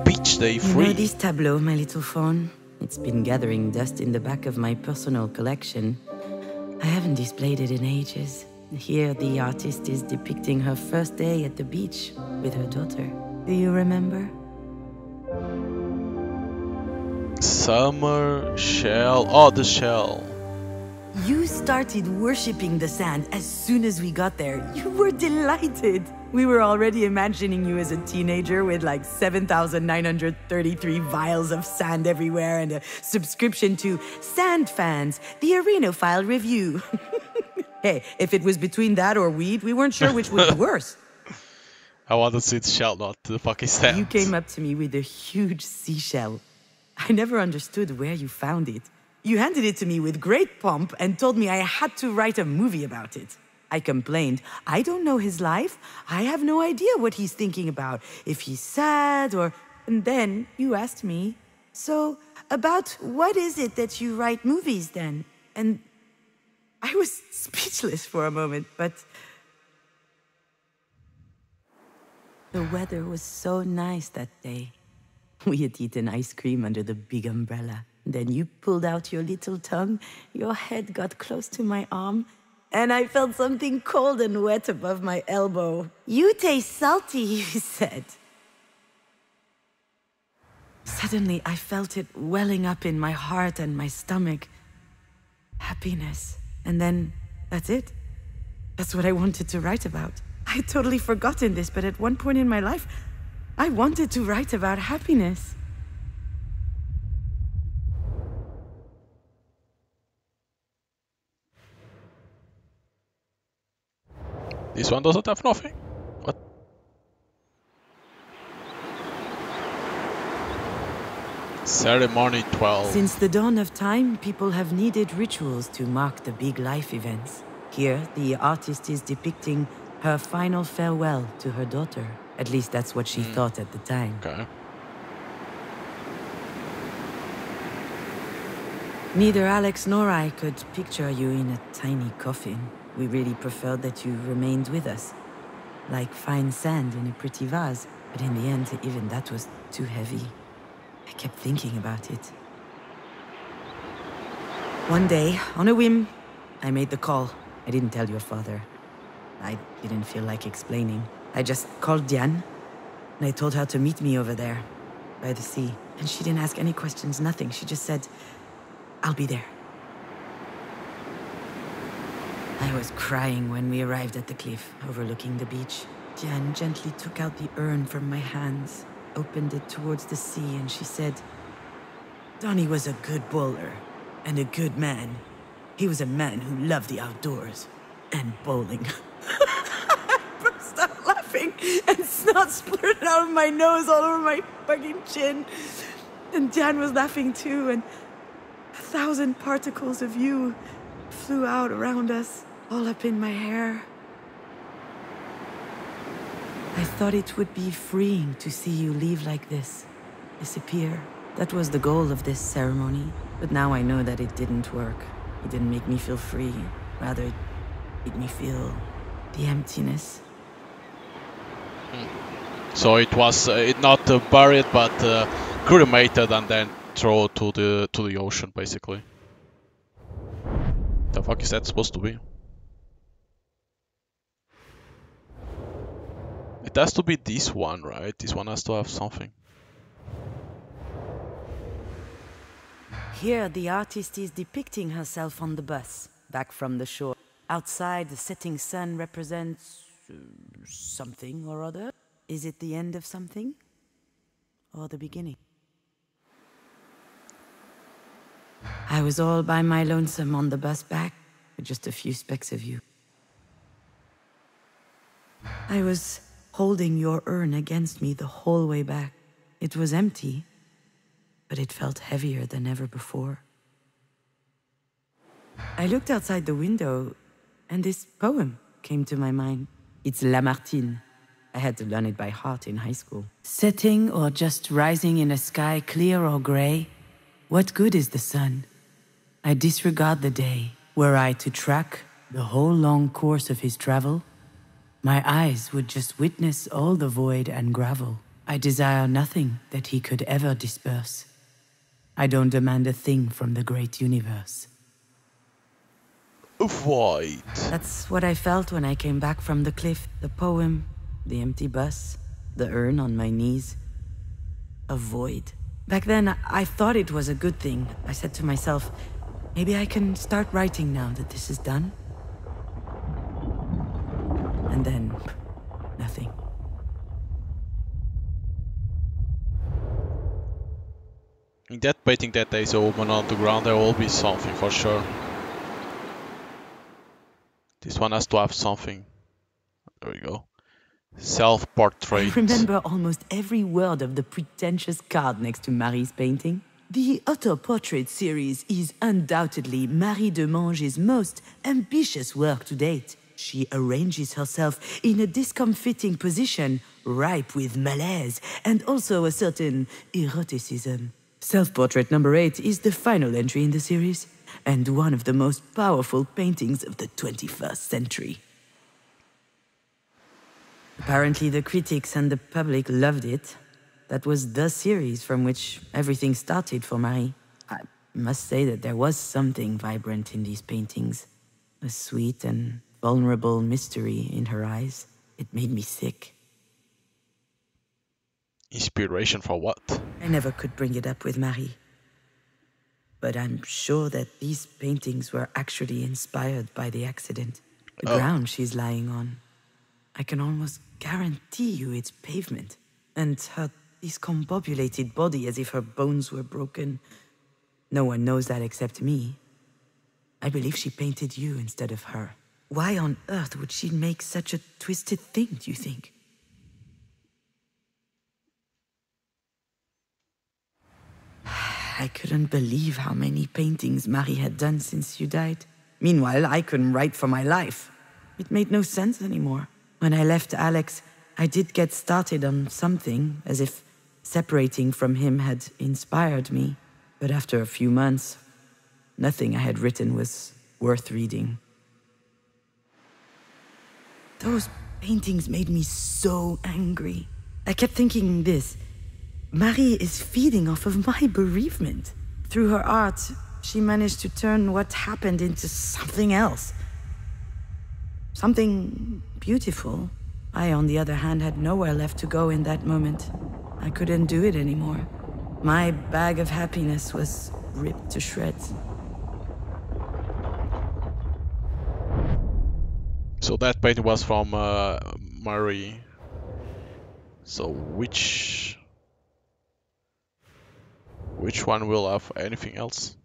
Beach day free. You know this tableau, my little fawn? It's been gathering dust in the back of my personal collection. I haven't displayed it in ages. Here, the artist is depicting her first day at the beach with her daughter. Do you remember? Summer shell. Oh, the shell. You started worshipping the sand as soon as we got there. You were delighted. We were already imagining you as a teenager with like 7,933 vials of sand everywhere and a subscription to Sand Fans, the Arenophile Review. Hey, if it was between that or weed, we weren't sure which would be worse. I want to see the shell, not the fucking sand. You came up to me with a huge seashell. I never understood where you found it. You handed it to me with great pomp and told me I had to write a movie about it. I complained, I don't know his life. I have no idea what he's thinking about, if he's sad or... And then you asked me, so about what is it that you write movies then? And I was speechless for a moment, but... The weather was so nice that day. We had eaten ice cream under the big umbrella. Then you pulled out your little tongue, your head got close to my arm, and I felt something cold and wet above my elbow. You taste salty, you said. Suddenly, I felt it welling up in my heart and my stomach. Happiness. And then, that's it. That's what I wanted to write about. I had totally forgotten this, but at one point in my life, I wanted to write about happiness. This one doesn't have nothing. What? Ceremony 12. Since the dawn of time, people have needed rituals to mark the big life events. Here, the artist is depicting her final farewell to her daughter. At least that's what she thought at the time. Okay. Neither Alex nor I could picture you in a tiny coffin. We really preferred that you remained with us, like fine sand in a pretty vase. But in the end, even that was too heavy. I kept thinking about it. One day, on a whim, I made the call. I didn't tell your father. I didn't feel like explaining. I just called Diane, and I told her to meet me over there, by the sea. And she didn't ask any questions, nothing. She just said, I'll be there. I was crying when we arrived at the cliff overlooking the beach. Diane gently took out the urn from my hands, opened it towards the sea, and she said, Donnie was a good bowler and a good man. He was a man who loved the outdoors and bowling. I burst out laughing and snot splurted out of my nose all over my fucking chin. And Diane was laughing too, and 1,000 particles of you flew out around us, all up in my hair. I thought it would be freeing to see you leave like this, disappear. That was the goal of this ceremony, but now I know that it didn't work. It didn't make me feel free, rather it made me feel the emptiness. So it was not buried, but cremated and then thrown to the ocean, basically. The fuck is that supposed to be? It has to be this one, right? This one has to have something. Here, the artist is depicting herself on the bus, back from the shore. Outside, the setting sun represents something or other. Is it the end of something? Or the beginning? I was all by my lonesome on the bus back, with just a few specks of you. I was holding your urn against me the whole way back. It was empty, but it felt heavier than ever before. I looked outside the window, and this poem came to my mind. It's Lamartine. I had to learn it by heart in high school. Setting or just rising in a sky clear or gray, what good is the sun? I disregard the day. Were I to track the whole long course of his travel, my eyes would just witness all the void and gravel. I desire nothing that he could ever disperse. I don't demand a thing from the great universe. Void. That's what I felt when I came back from the cliff. The poem, the empty bus, the urn on my knees. A void. Back then, I thought it was a good thing. I said to myself, maybe I can start writing now that this is done. And then, nothing. In that painting that there is a woman on the ground, there will be something for sure. This one has to have something. There we go. Self-portrait. I remember almost every word of the pretentious card next to Marie's painting. The auto-portrait series is undoubtedly Marie de Mange's most ambitious work to date. She arranges herself in a discomfiting position, ripe with malaise and also a certain eroticism. Self-portrait number 8 is the final entry in the series, and one of the most powerful paintings of the 21st century. Apparently the critics and the public loved it. That was the series from which everything started for Marie. I must say that there was something vibrant in these paintings. A sweet and vulnerable mystery in her eyes. It made me sick. Inspiration for what? I never could bring it up with Marie. But I'm sure that these paintings were actually inspired by the accident. The ground she's lying on. I can almost guarantee you it's pavement. And her discombobulated body as if her bones were broken. No one knows that except me. I believe she painted you instead of her. Why on earth would she make such a twisted thing, do you think? I couldn't believe how many paintings Marie had done since you died. Meanwhile, I couldn't write for my life. It made no sense anymore. When I left Alex, I did get started on something, as if separating from him had inspired me. But after a few months, nothing I had written was worth reading. Those paintings made me so angry. I kept thinking this. Marie is feeding off of my bereavement. Through her art, she managed to turn what happened into something else. Something beautiful. I, on the other hand, had nowhere left to go in that moment. I couldn't do it anymore. My bag of happiness was ripped to shreds. So that painting was from Marie. So which one will have anything else?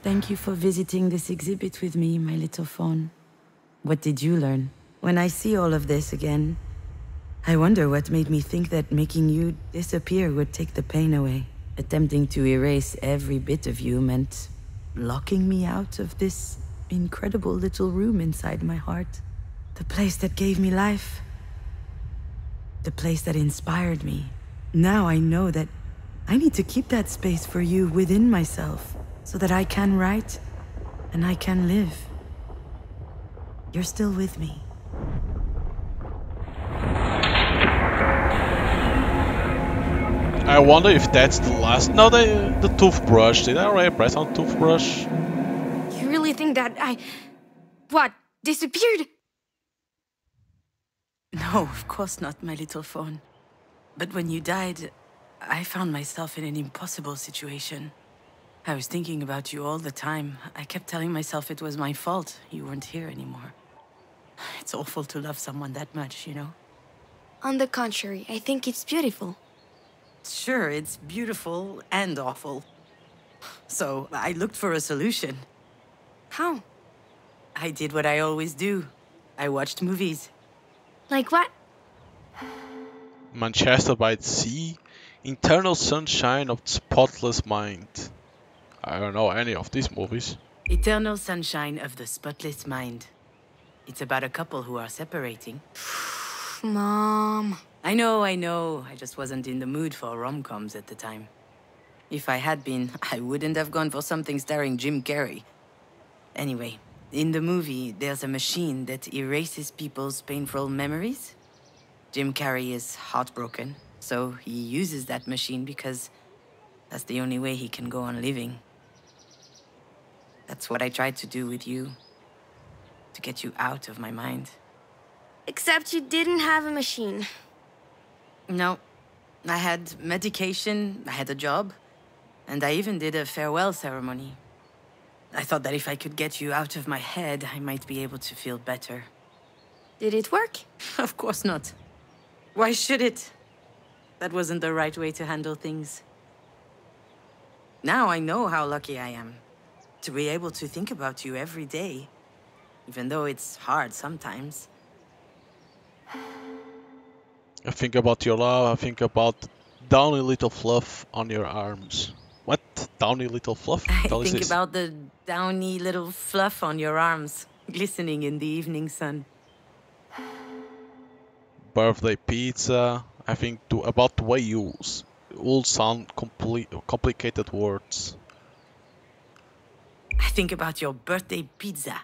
Thank you for visiting this exhibit with me, my little fawn. What did you learn? When I see all of this again, I wonder what made me think that making you disappear would take the pain away. Attempting to erase every bit of you meant locking me out of this incredible little room inside my heart. The place that gave me life. The place that inspired me. Now I know that I need to keep that space for you within myself, so that I can write and I can live. You're still with me. I wonder if that's the last. No, the toothbrush. Did I already press on toothbrush? You really think that what? Disappeared? No, of course not, my little fawn. But when you died, I found myself in an impossible situation. I was thinking about you all the time. I kept telling myself it was my fault you weren't here anymore. It's awful to love someone that much, you know? On the contrary, I think it's beautiful. Sure, it's beautiful and awful. So I looked for a solution. How? I did what I always do. I watched movies. Like what? Manchester by the Sea, Eternal Sunshine of the Spotless Mind. I don't know any of these movies. Eternal Sunshine of the Spotless Mind. It's about a couple who are separating. Mom. I know. I just wasn't in the mood for rom-coms at the time. If I had been, I wouldn't have gone for something starring Jim Carrey. Anyway, in the movie, there's a machine that erases people's painful memories. Jim Carrey is heartbroken, so he uses that machine because that's the only way he can go on living. That's what I tried to do with you. To get you out of my mind. Except you didn't have a machine. No. I had medication, I had a job, and I even did a farewell ceremony. I thought that if I could get you out of my head, I might be able to feel better. Did it work? Of course not. Why should it? That wasn't the right way to handle things. Now I know how lucky I am. To be able to think about you every day. Even though it's hard sometimes. I think about your love, I think about downy little fluff on your arms. What? Downy little fluff? I What is think this? about the downy little fluff on your arms, glistening in the evening sun. Birthday pizza. I think about the way you all sound complicated words. I think about your birthday pizza.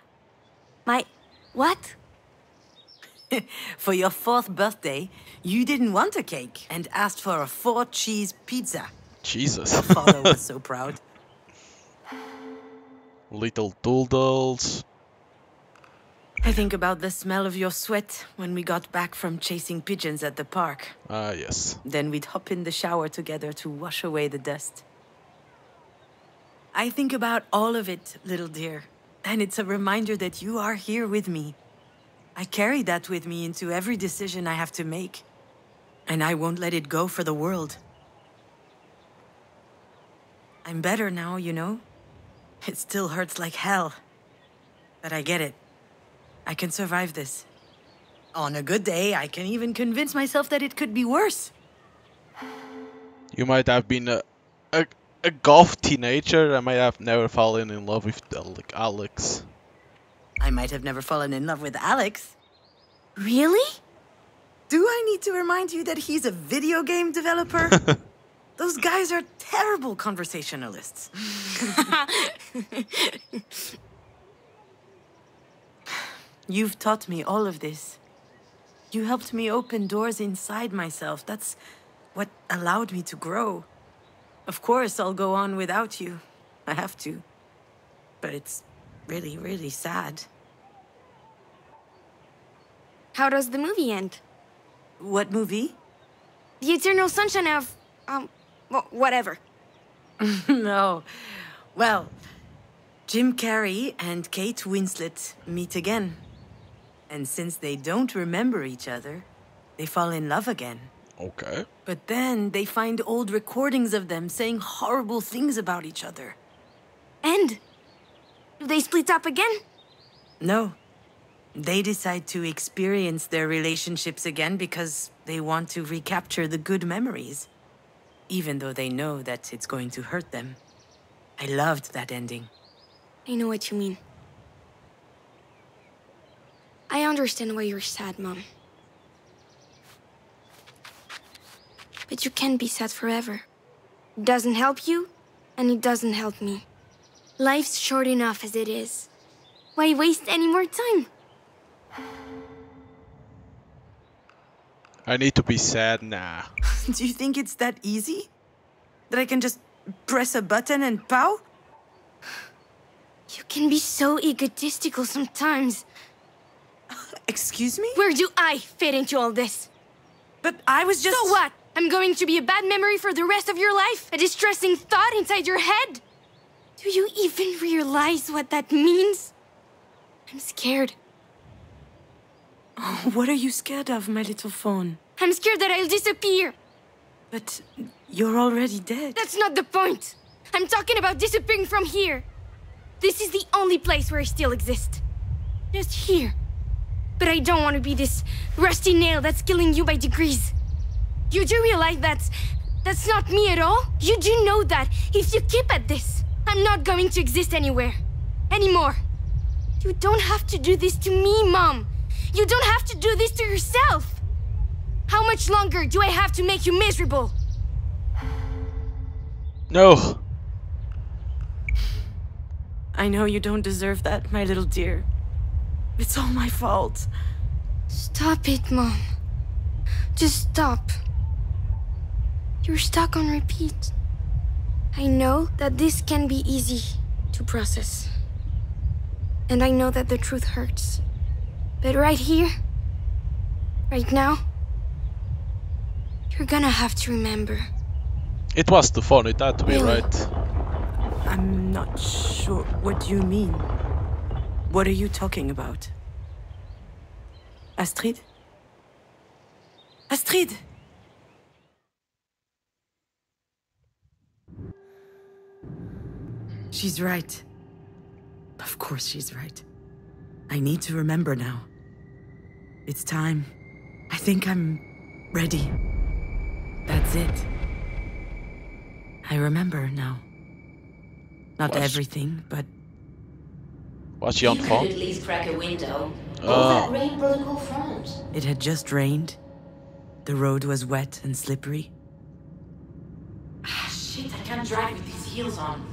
My... what? For your 4th birthday, you didn't want a cake and asked for a 4-cheese pizza. Jesus. Your father was so proud. Little doodles. I think about the smell of your sweat when we got back from chasing pigeons at the park. Ah, yes. Then we'd hop in the shower together to wash away the dust. I think about all of it, little dear. And it's a reminder that you are here with me. I carry that with me into every decision I have to make. And I won't let it go for the world. I'm better now, you know? It still hurts like hell. But I get it. I can survive this. On a good day, I can even convince myself that it could be worse. You might have been a goth teenager. I might have never fallen in love with Alex. I might have never fallen in love with Alex. Really? Do I need to remind you that he's a video game developer? Those guys are terrible conversationalists. You've taught me all of this. You helped me open doors inside myself. That's what allowed me to grow. Of course, I'll go on without you. I have to. But it's really, really sad. How does the movie end? What movie? The Eternal Sunshine of... whatever. No. Well, Jim Carrey and Kate Winslet meet again. And since they don't remember each other, they fall in love again. Okay. But then they find old recordings of them saying horrible things about each other. And? Do they split up again? No. They decide to experience their relationships again because they want to recapture the good memories. Even though they know that it's going to hurt them. I loved that ending. I know what you mean. I understand why you're sad, Mom. But you can't be sad forever. It doesn't help you, and it doesn't help me. Life's short enough as it is. Why waste any more time? I need to be sad now. Do you think it's that easy? That I can just press a button and pow? You can be so egotistical sometimes. Excuse me? Where do I fit into all this? But I was just... So what? I'm going to be a bad memory for the rest of your life? A distressing thought inside your head? Do you even realize what that means? I'm scared. Oh, what are you scared of, my little phone? I'm scared that I'll disappear. But you're already dead. That's not the point. I'm talking about disappearing from here. This is the only place where I still exist. Just here. But I don't want to be this rusty nail that's killing you by degrees. You do realize that's not me at all? You do know that if you keep at this, I'm not going to exist anywhere. Anymore. You don't have to do this to me, Mom. You don't have to do this to yourself. How much longer do I have to make you miserable? No. I know you don't deserve that, my little dear. It's all my fault. Stop it, Mom. Just stop. You're stuck on repeat. I know that this can be easy to process. And I know that the truth hurts. But right here, right now, you're gonna have to remember. It was too funny that way, Really? right? I'm not sure. What do you mean? What are you talking about? Astrid? Astrid! She's right. Of course she's right. I need to remember now. It's time. I think I'm ready. That's it. I remember now. Not Was- everything, but Was she on You could phone? at least crack a window. What Oh. was that rain protocol front? it had just rained. The road was wet and slippery. Shit, I can't drive with these heels on.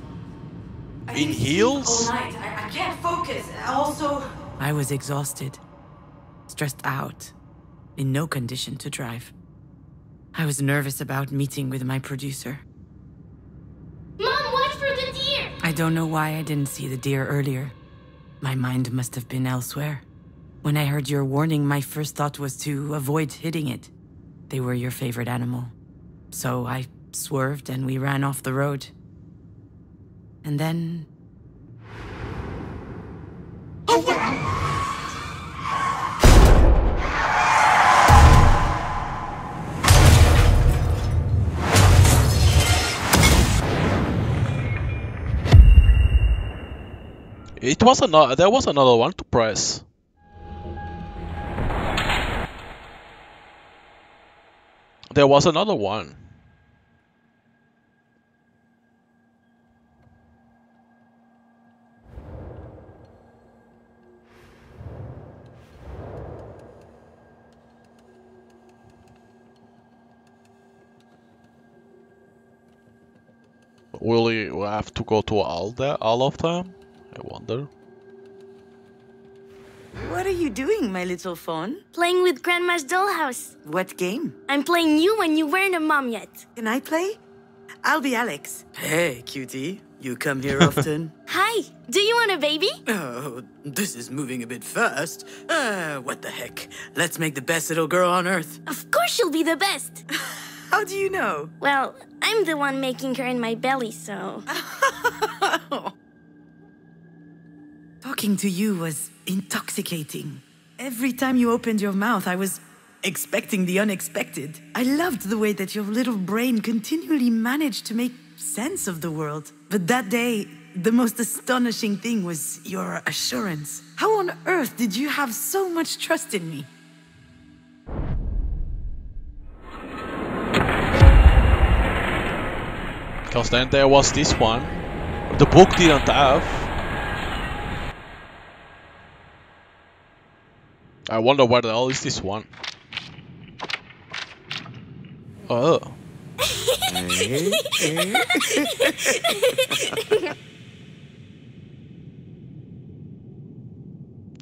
I In didn't sleep heels? all night. I can't focus. Also, I was exhausted, stressed out, in no condition to drive. I was nervous about meeting with my producer. Mom, watch for the deer! I don't know why I didn't see the deer earlier. My mind must have been elsewhere. When I heard your warning, my first thought was to avoid hitting it. They were your favorite animal. So I swerved and we ran off the road. And then... It was another. There was another one to press. There was another one. Will we have to go to all of them? I wonder. What are you doing, my little phone? Playing with Grandma's dollhouse. What game? I'm playing you when you weren't a mom yet. Can I play? I'll be Alex. Hey, cutie. You come here often? Hi, do you want a baby? Oh, this is moving a bit fast. What the heck? Let's make the best little girl on earth. Of course you'll be the best. How do you know? Well, I'm the one making her in my belly, so... Talking to you was intoxicating. Every time you opened your mouth, I was expecting the unexpected. I loved the way that your little brain continually managed to make sense of the world. But that day, the most astonishing thing was your assurance. How on earth did you have so much trust in me? Because then there was this one. The book didn't have. I wonder what the hell is this one. Oh.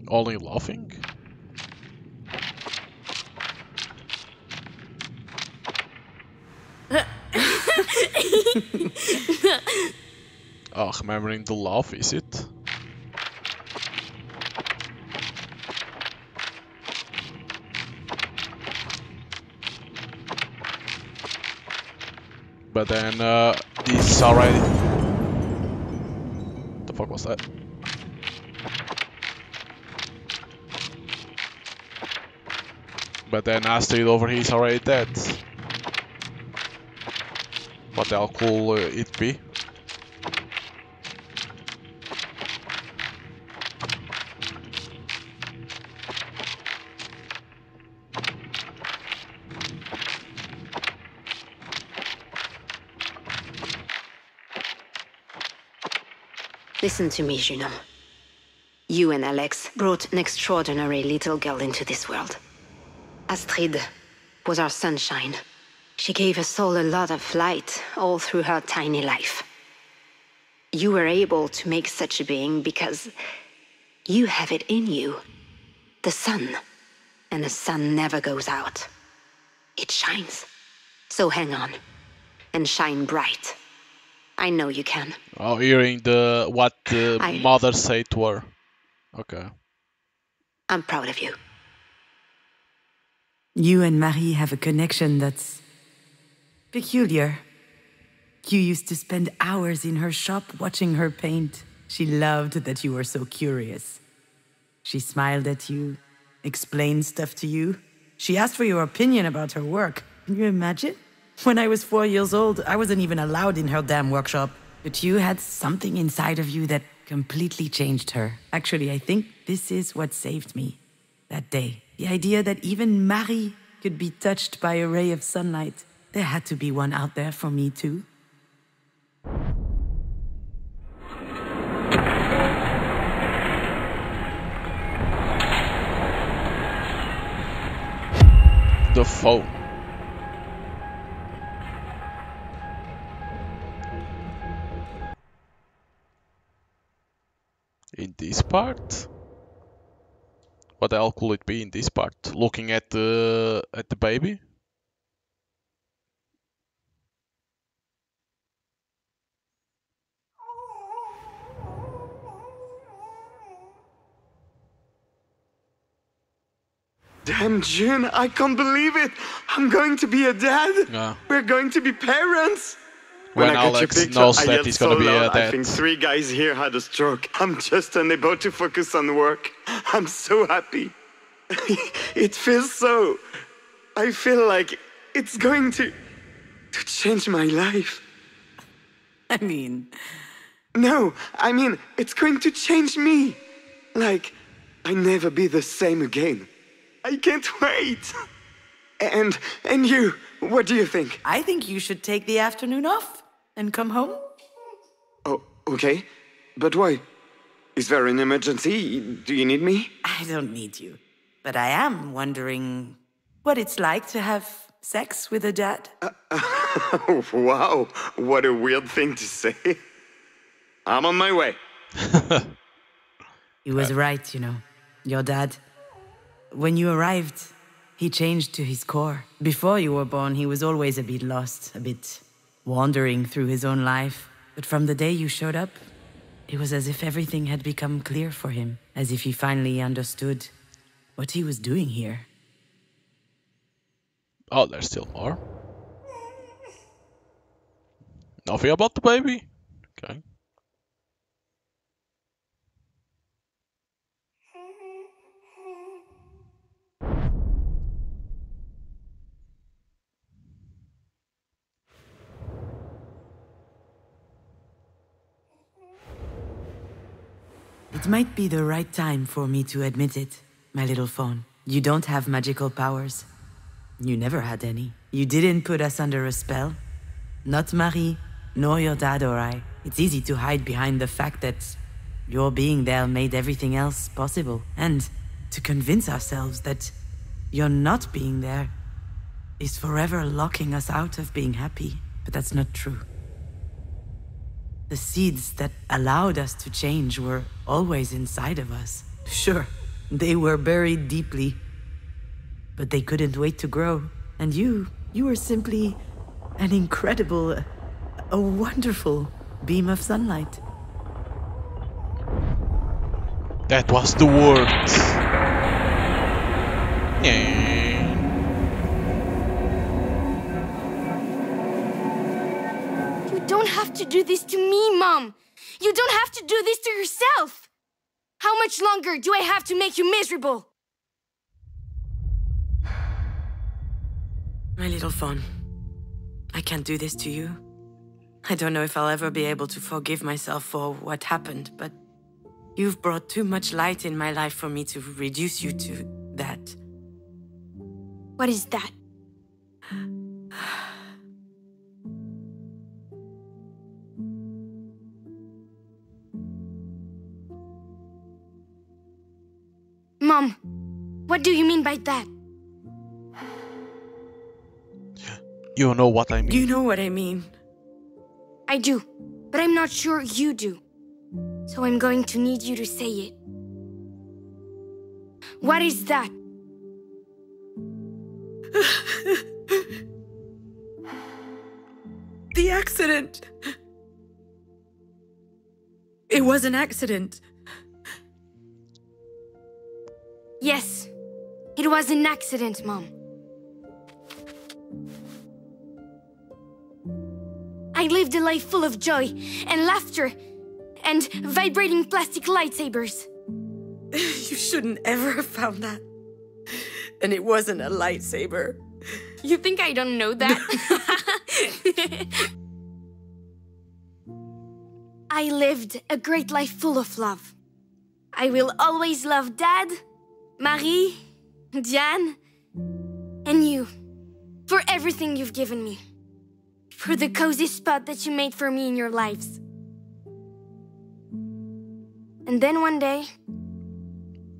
Only laughing? Oh, remembering the laugh, is it? But then this already. The fuck was that? But then Astrid over here is already dead. What the hell could it be? Listen to me, Juno. You and Alex brought an extraordinary little girl into this world. Astrid was our sunshine. She gave us all a lot of light all through her tiny life. You were able to make such a being because you have it in you. The sun. And the sun never goes out. It shines. So hang on. And shine bright. I know you can. Oh, hearing what the mother said to her. Okay. I'm proud of you. You and Marie have a connection that's peculiar. You used to spend hours in her shop watching her paint. She loved that you were so curious. She smiled at you, explained stuff to you. She asked for your opinion about her work. Can you imagine? When I was 4 years old, I wasn't even allowed in her damn workshop. But you had something inside of you that completely changed her. Actually, I think this is what saved me that day. The idea that even Marie could be touched by a ray of sunlight. There had to be one out there for me too. The phone. In this part? What the hell could it be in this part? Looking at the baby? Damn, June, I can't believe it. I'm going to be a dad. Yeah. We're going to be parents. When I got your Alex picture, knows I that yelled he's gonna so be a loud, I dad. think 3 guys here had a stroke. I'm just unable to focus on work. I'm so happy. It feels so... I feel like it's going to change my life. I mean... No, I mean, it's going to change me. Like, I'll never be the same again. I can't wait. And you, what do you think? I think you should take the afternoon off and come home. Oh, okay. But why? Is there an emergency? Do you need me? I don't need you. But I am wondering what it's like to have sex with a dad. Wow, what a weird thing to say. I'm on my way. He was right, you know. Your dad. When you arrived, he changed to his core. Before you were born, he was always a bit lost, a bit wandering through his own life. But from the day you showed up, it was as if everything had become clear for him, as if he finally understood what he was doing here. Oh, there's still more. Nothing about the baby? Okay. It might be the right time for me to admit it, my little fawn. You don't have magical powers. You never had any. You didn't put us under a spell. Not Marie, nor your dad or I. It's easy to hide behind the fact that your being there made everything else possible. And to convince ourselves that your not being there is forever locking us out of being happy. But that's not true. The seeds that allowed us to change were always inside of us. Sure, they were buried deeply, but they couldn't wait to grow. And you were simply an incredible, a wonderful beam of sunlight. That was the words. Yeah. have to do this to me, Mom. You don't have to do this to yourself. How much longer do I have to make you miserable? My little fawn, I can't do this to you. I don't know if I'll ever be able to forgive myself for what happened, but you've brought too much light in my life for me to reduce you to that. What is that? Mom, what do you mean by that? You know what I mean. You know what I mean. I do, but I'm not sure you do. So I'm going to need you to say it. What is that? The accident. It was an accident. Yes, it was an accident, Mom. I lived a life full of joy and laughter and vibrating plastic lightsabers. You shouldn't ever have found that. And it wasn't a lightsaber. You think I don't know that? I lived a great life full of love. I will always love Dad, Marie, Diane, and you for everything you've given me. For the cozy spot that you made for me in your lives. And then one day,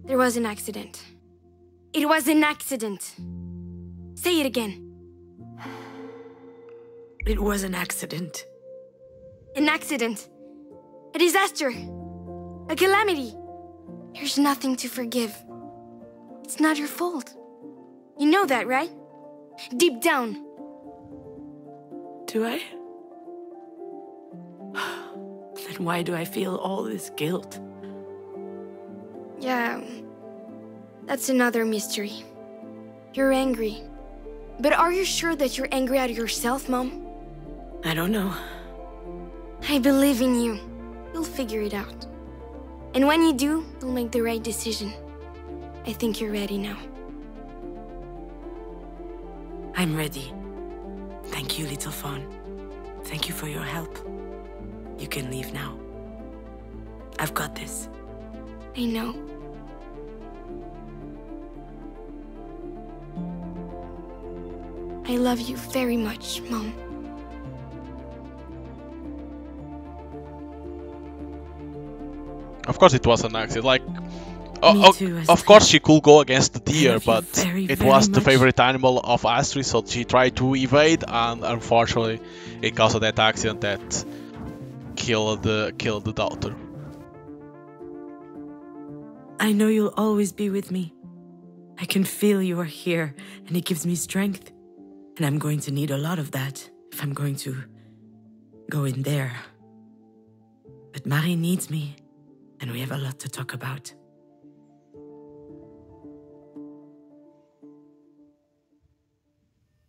there was an accident. It was an accident. Say it again. It was an accident. An accident. A disaster. A calamity. There's nothing to forgive. It's not your fault. You know that, right? Deep down. Do I? Then why do I feel all this guilt? Yeah, that's another mystery. You're angry. But are you sure that you're angry at yourself, Mom? I don't know. I believe in you. You'll figure it out. And when you do, you'll make the right decision. I think you're ready now. I'm ready. Thank you, little fawn. Thank you for your help. You can leave now. I've got this. I know. I love you very much, Mom. Of course it was an accident. Like, Me too, of course she could go against the deer, love you but very, it very was the much. favorite animal of Astrid, so she tried to evade, and unfortunately, it caused that accident that killed the daughter. I know you'll always be with me. I can feel you are here, and it gives me strength. And I'm going to need a lot of that if I'm going to go in there. But Marie needs me, and we have a lot to talk about.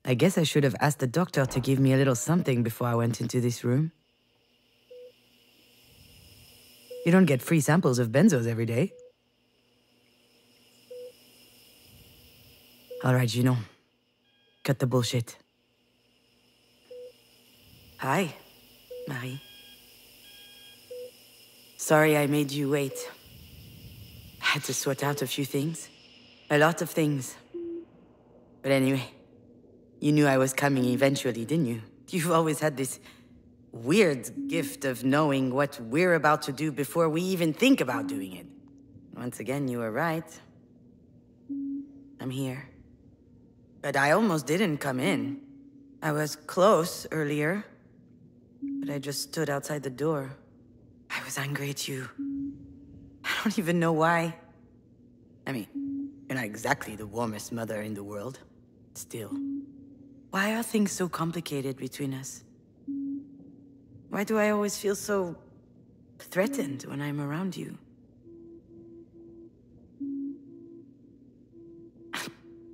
I guess I should have asked the doctor to give me a little something before I went into this room. You don't get free samples of benzos every day. All right, Junon. Cut the bullshit. Hi, Marie. Sorry I made you wait. I had to sort out a few things. A lot of things. But anyway, you knew I was coming eventually, didn't you? You've always had this weird gift of knowing what we're about to do before we even think about doing it. Once again, you were right. I'm here. But I almost didn't come in. I was close earlier, but I just stood outside the door. I was angry at you. I don't even know why. I mean, you're not exactly the warmest mother in the world. Still, why are things so complicated between us? Why do I always feel so threatened when I'm around you?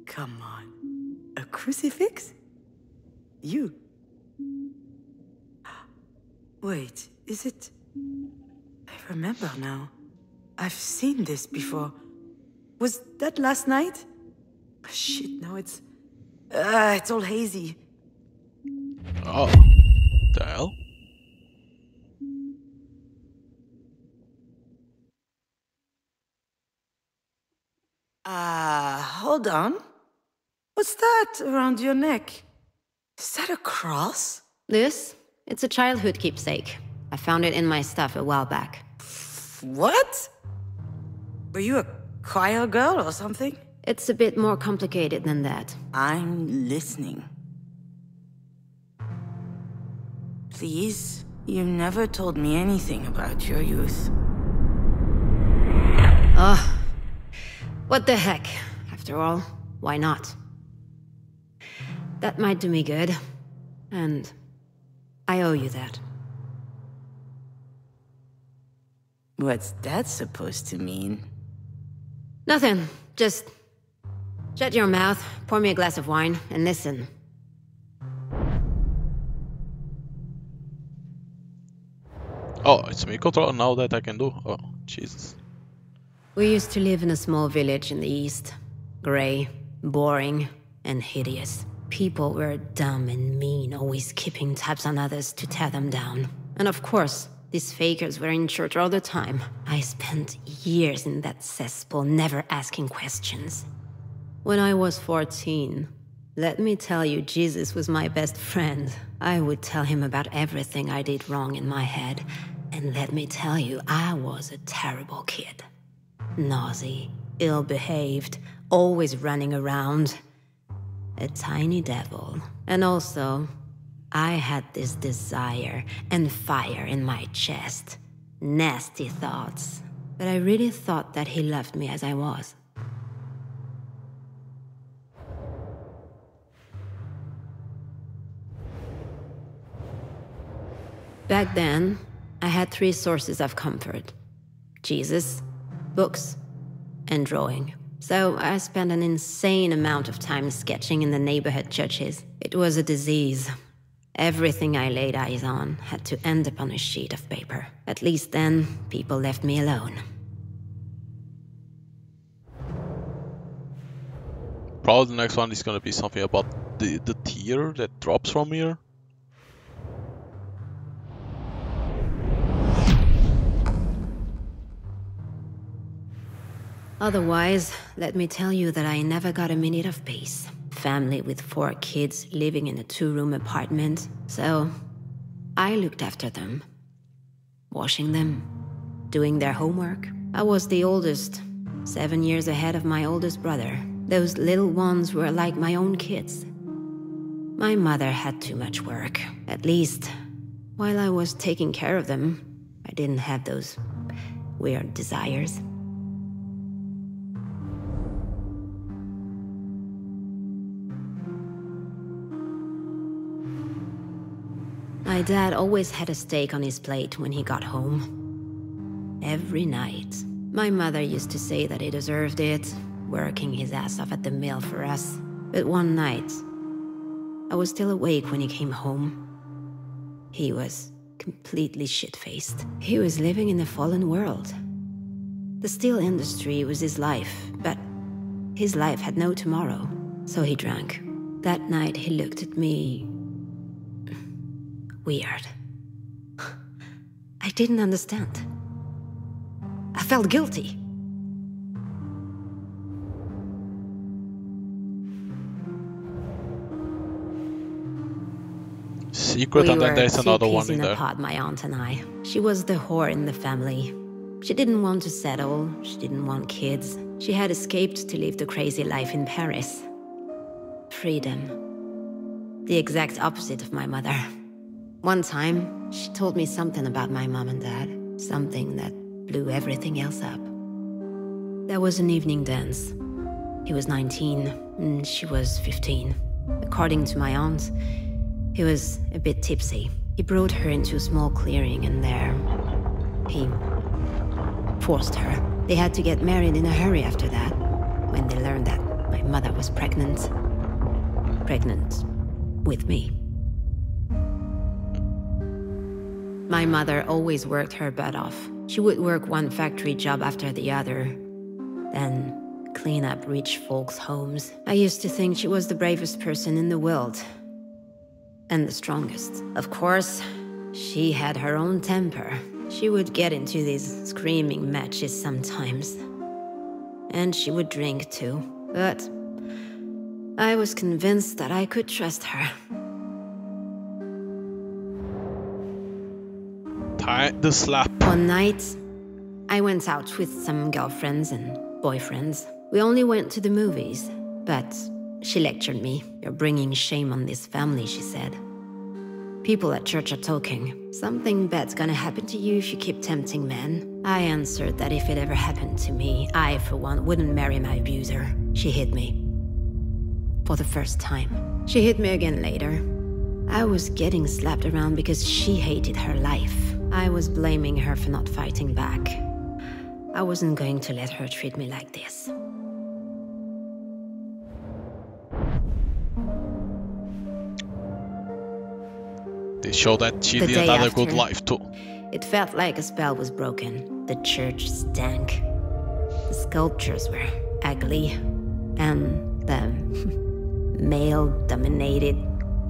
Come on. A crucifix? You? Wait, is it... I remember now. I've seen this before. Was that last night? Shit, now it's all hazy. Oh, the hell? Hold on. What's that around your neck? Is that a cross? This? It's a childhood keepsake. I found it in my stuff a while back. What? Were you a choir girl or something? It's a bit more complicated than that. I'm listening. Please, you never told me anything about your youth. Oh, what the heck? After all, why not? That might do me good, and I owe you that. What's that supposed to mean? Nothing. Just shut your mouth, pour me a glass of wine, and listen. Oh, it's me control now that I can do. Oh, Jesus. We used to live in a small village in the east. Grey, boring, and hideous. People were dumb and mean, always keeping tabs on others to tear them down. And of course, these fakers were in church all the time. I spent years in that cesspool, never asking questions. When I was 14, let me tell you, Jesus was my best friend. I would tell him about everything I did wrong in my head. And let me tell you, I was a terrible kid. Naughty, ill-behaved, always running around. A tiny devil. And also, I had this desire and fire in my chest. Nasty thoughts. But I really thought that he loved me as I was. Back then, I had 3 sources of comfort. Jesus, books, and drawing. So I spent an insane amount of time sketching in the neighborhood churches. It was a disease. Everything I laid eyes on had to end up on a sheet of paper. At least then, people left me alone. Probably the next one is gonna be something about the tear that drops from here. Otherwise, let me tell you that I never got a minute of peace. Family with 4 kids living in a 2-room apartment. So, I looked after them. Washing them. Doing their homework. I was the oldest. 7 years ahead of my oldest brother. Those little ones were like my own kids. My mother had too much work. At least, while I was taking care of them, I didn't have those weird desires. My dad always had a steak on his plate when he got home. Every night. My mother used to say that he deserved it, working his ass off at the mill for us. But one night, I was still awake when he came home. He was completely shit-faced. He was living in a fallen world. The steel industry was his life, but his life had no tomorrow. So he drank. That night he looked at me... weird. I didn't understand. I felt guilty. Secret, We and then were there's two another peas one in in a there. pod, my aunt and I. She was the whore in the family. She didn't want to settle. She didn't want kids. She had escaped to live the crazy life in Paris. Freedom. The exact opposite of my mother. One time, she told me something about my mom and dad. Something that blew everything else up. There was an evening dance. He was 19, and she was 15. According to my aunt, he was a bit tipsy. He brought her into a small clearing, and there, he forced her. They had to get married in a hurry after that, when they learned that my mother was pregnant. Pregnant with me. My mother always worked her butt off. She would work one factory job after the other, then clean up rich folks' homes. I used to think she was the bravest person in the world. And the strongest. Of course, she had her own temper. She would get into these screaming matches sometimes. And she would drink too. But I was convinced that I could trust her. Time to slap. One night, I went out with some girlfriends and boyfriends. We only went to the movies, but she lectured me. "You're bringing shame on this family," she said. "People at church are talking. Something bad's gonna happen to you if you keep tempting men." I answered that if it ever happened to me, I, for one, wouldn't marry my abuser. She hit me. For the first time. She hit me again later. I was getting slapped around because she hated her life. I was blaming her for not fighting back. I wasn't going to let her treat me like this. They show that she The didn't day have a good after, life too. It felt like a spell was broken. The church stank. The sculptures were ugly. And the male-dominated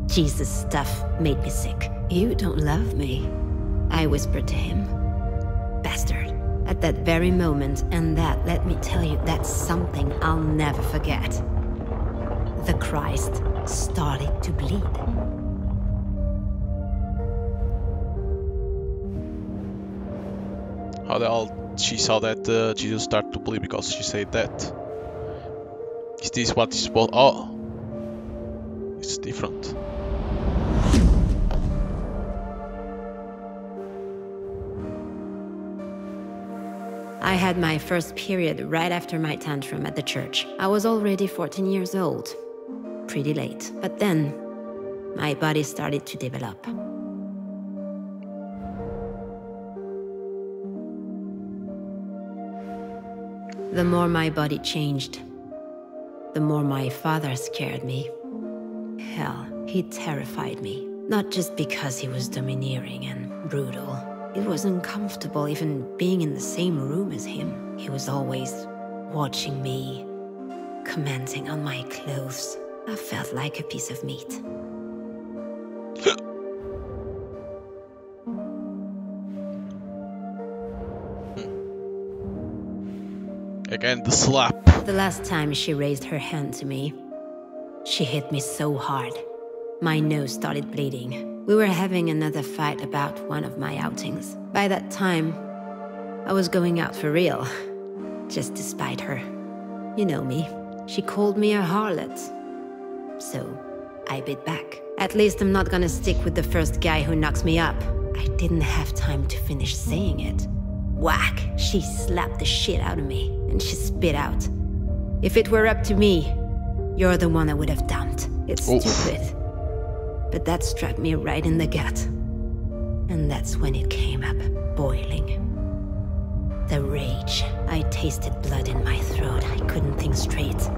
Jesus stuff made me sick. "You don't love me," I whispered to him. Bastard. At that very moment, and that, let me tell you, that's something I'll never forget. The Christ started to bleed. How the hell she saw that Jesus start to bleed because she said that? Is this what is supposed? Oh, it's different. I had my first period right after my tantrum at the church. I was already 14 years old. Pretty late. But then, my body started to develop. The more my body changed, the more my father scared me. Hell, he terrified me. Not just because he was domineering and brutal. It was uncomfortable even being in the same room as him. He was always watching me, commenting on my clothes. I felt like a piece of meat. Again, the slap. The last time she raised her hand to me, she hit me so hard. My nose started bleeding. We were having another fight about one of my outings. By that time, I was going out for real, just to spite her. You know me. She called me a harlot. So, I bit back. At least I'm not gonna stick with the first guy who knocks me up. I didn't have time to finish saying it. Whack! She slapped the shit out of me, and she spit out. "If it were up to me, you're the one I would have dumped." It's stupid. But that struck me right in the gut. And that's when it came up, boiling. The rage. I tasted blood in my throat. I couldn't think straight.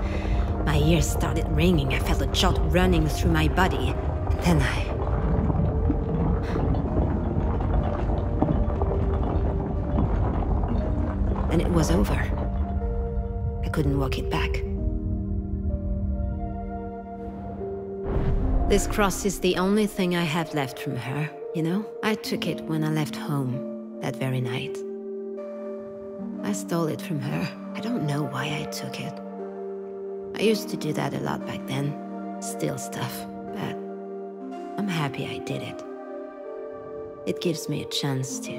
My ears started ringing. I felt a jolt running through my body. And then And it was over. I couldn't walk it back. This cross is the only thing I have left from her, you know? I took it when I left home that very night. I stole it from her. I don't know why I took it. I used to do that a lot back then. Steal stuff, but I'm happy I did it. It gives me a chance to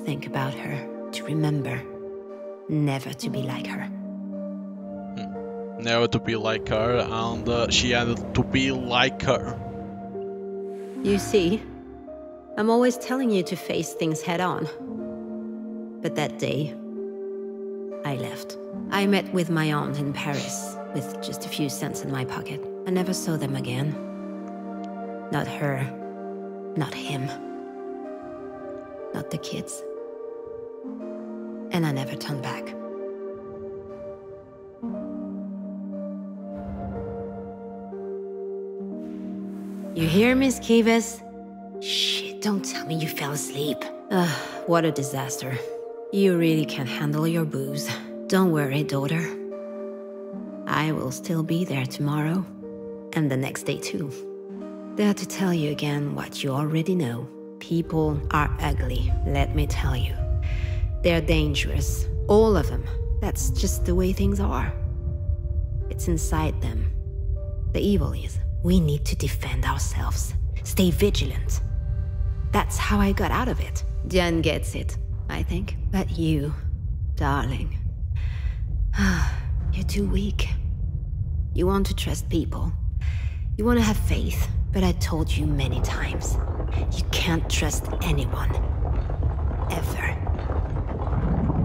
think about her, to remember. Never to be like her. Never to be like her, and she had to be like her. You see, I'm always telling you to face things head on. But that day, I left. I met with my aunt in Paris, with just a few cents in my pocket. I never saw them again. Not her, not him, not the kids. And I never turned back. You hear, Miss Kivas? Shit, don't tell me you fell asleep. Ugh, what a disaster. You really can't handle your booze. Don't worry, daughter. I will still be there tomorrow, and the next day too. There to tell you again what you already know. People are ugly, let me tell you. They're dangerous, all of them. That's just the way things are. It's inside them. The evil is, we need to defend ourselves. Stay vigilant. That's how I got out of it. Diane gets it, I think. But you, darling, you're too weak. You want to trust people. You want to have faith. But I told you many times, you can't trust anyone. Ever.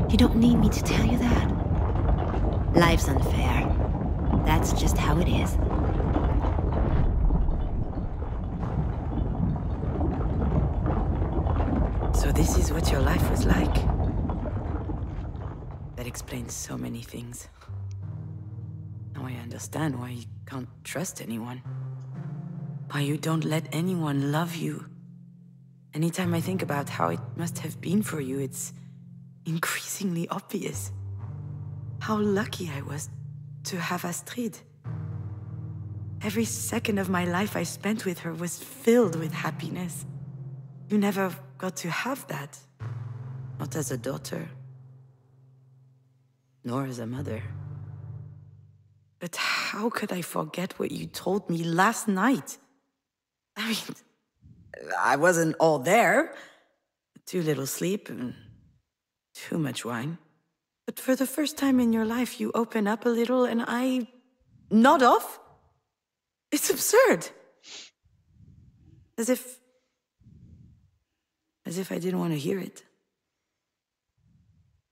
You don't need me to tell you that. Life's unfair. That's just how it is. So this is what your life was like? That explains so many things. Now I understand why you can't trust anyone. Why you don't let anyone love you. Anytime I think about how it must have been for you, it's increasingly obvious. How lucky I was to have Astrid. Every second of my life I spent with her was filled with happiness. You never got to have that. Not as a daughter. Nor as a mother. But how could I forget what you told me last night? I mean, I wasn't all there. Too little sleep and too much wine. But for the first time in your life, you open up a little and I nod off? It's absurd. As if I didn't want to hear it.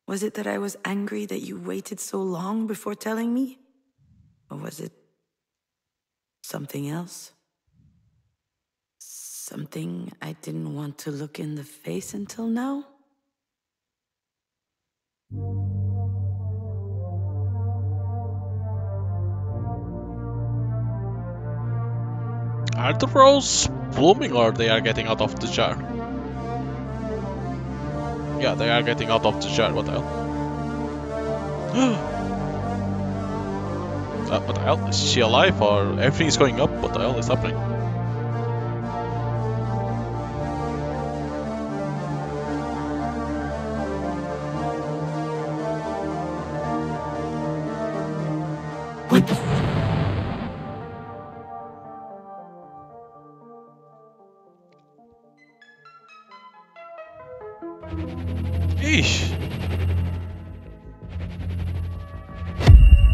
Was it that I was angry that you waited so long before telling me? Or was it something else? Something I didn't want to look in the face until now? Are the roses blooming or they are getting out of the jar? Yeah, they are getting out of the jar, what the hell? What the hell? Is she alive or everything is going up? What the hell is happening? What the Eesh.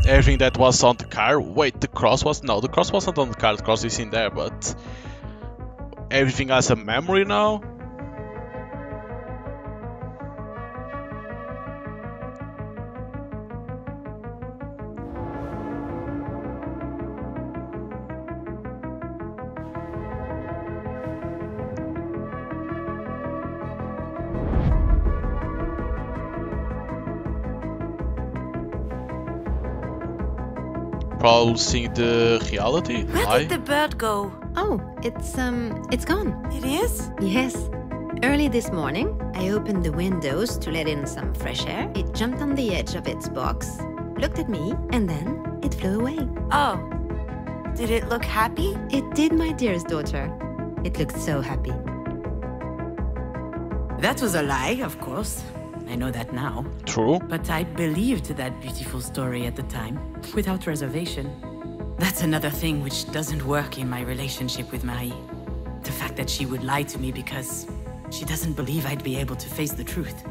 Everything that was on the car. Wait, the cross was? No, the cross wasn't on the car. The cross is in there, but everything has a memory now. Probably seeing the reality. Where did the bird go? Oh, it's gone. It is? Yes. Early this morning, I opened the windows to let in some fresh air. It jumped on the edge of its box, looked at me, and then it flew away. Oh. Did it look happy? It did, my dearest daughter. It looked so happy. That was a lie, of course. I know that now. True. But I believed that beautiful story at the time, without reservation. That's another thing which doesn't work in my relationship with Marie. The fact that she would lie to me because she doesn't believe I'd be able to face the truth.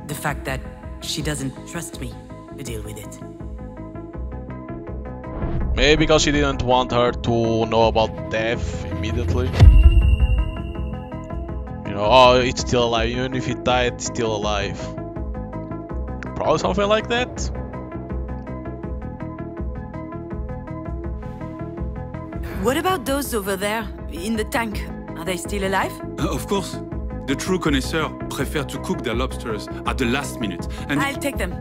The fact that she doesn't trust me to deal with it. Maybe because she didn't want her to know about death immediately. You know, oh, it's still alive, even if it died, it's still alive. Probably something like that. What about those over there, in the tank? Are they still alive? Of course. The true connoisseur prefer to cook their lobsters at the last minute. And I'll take them.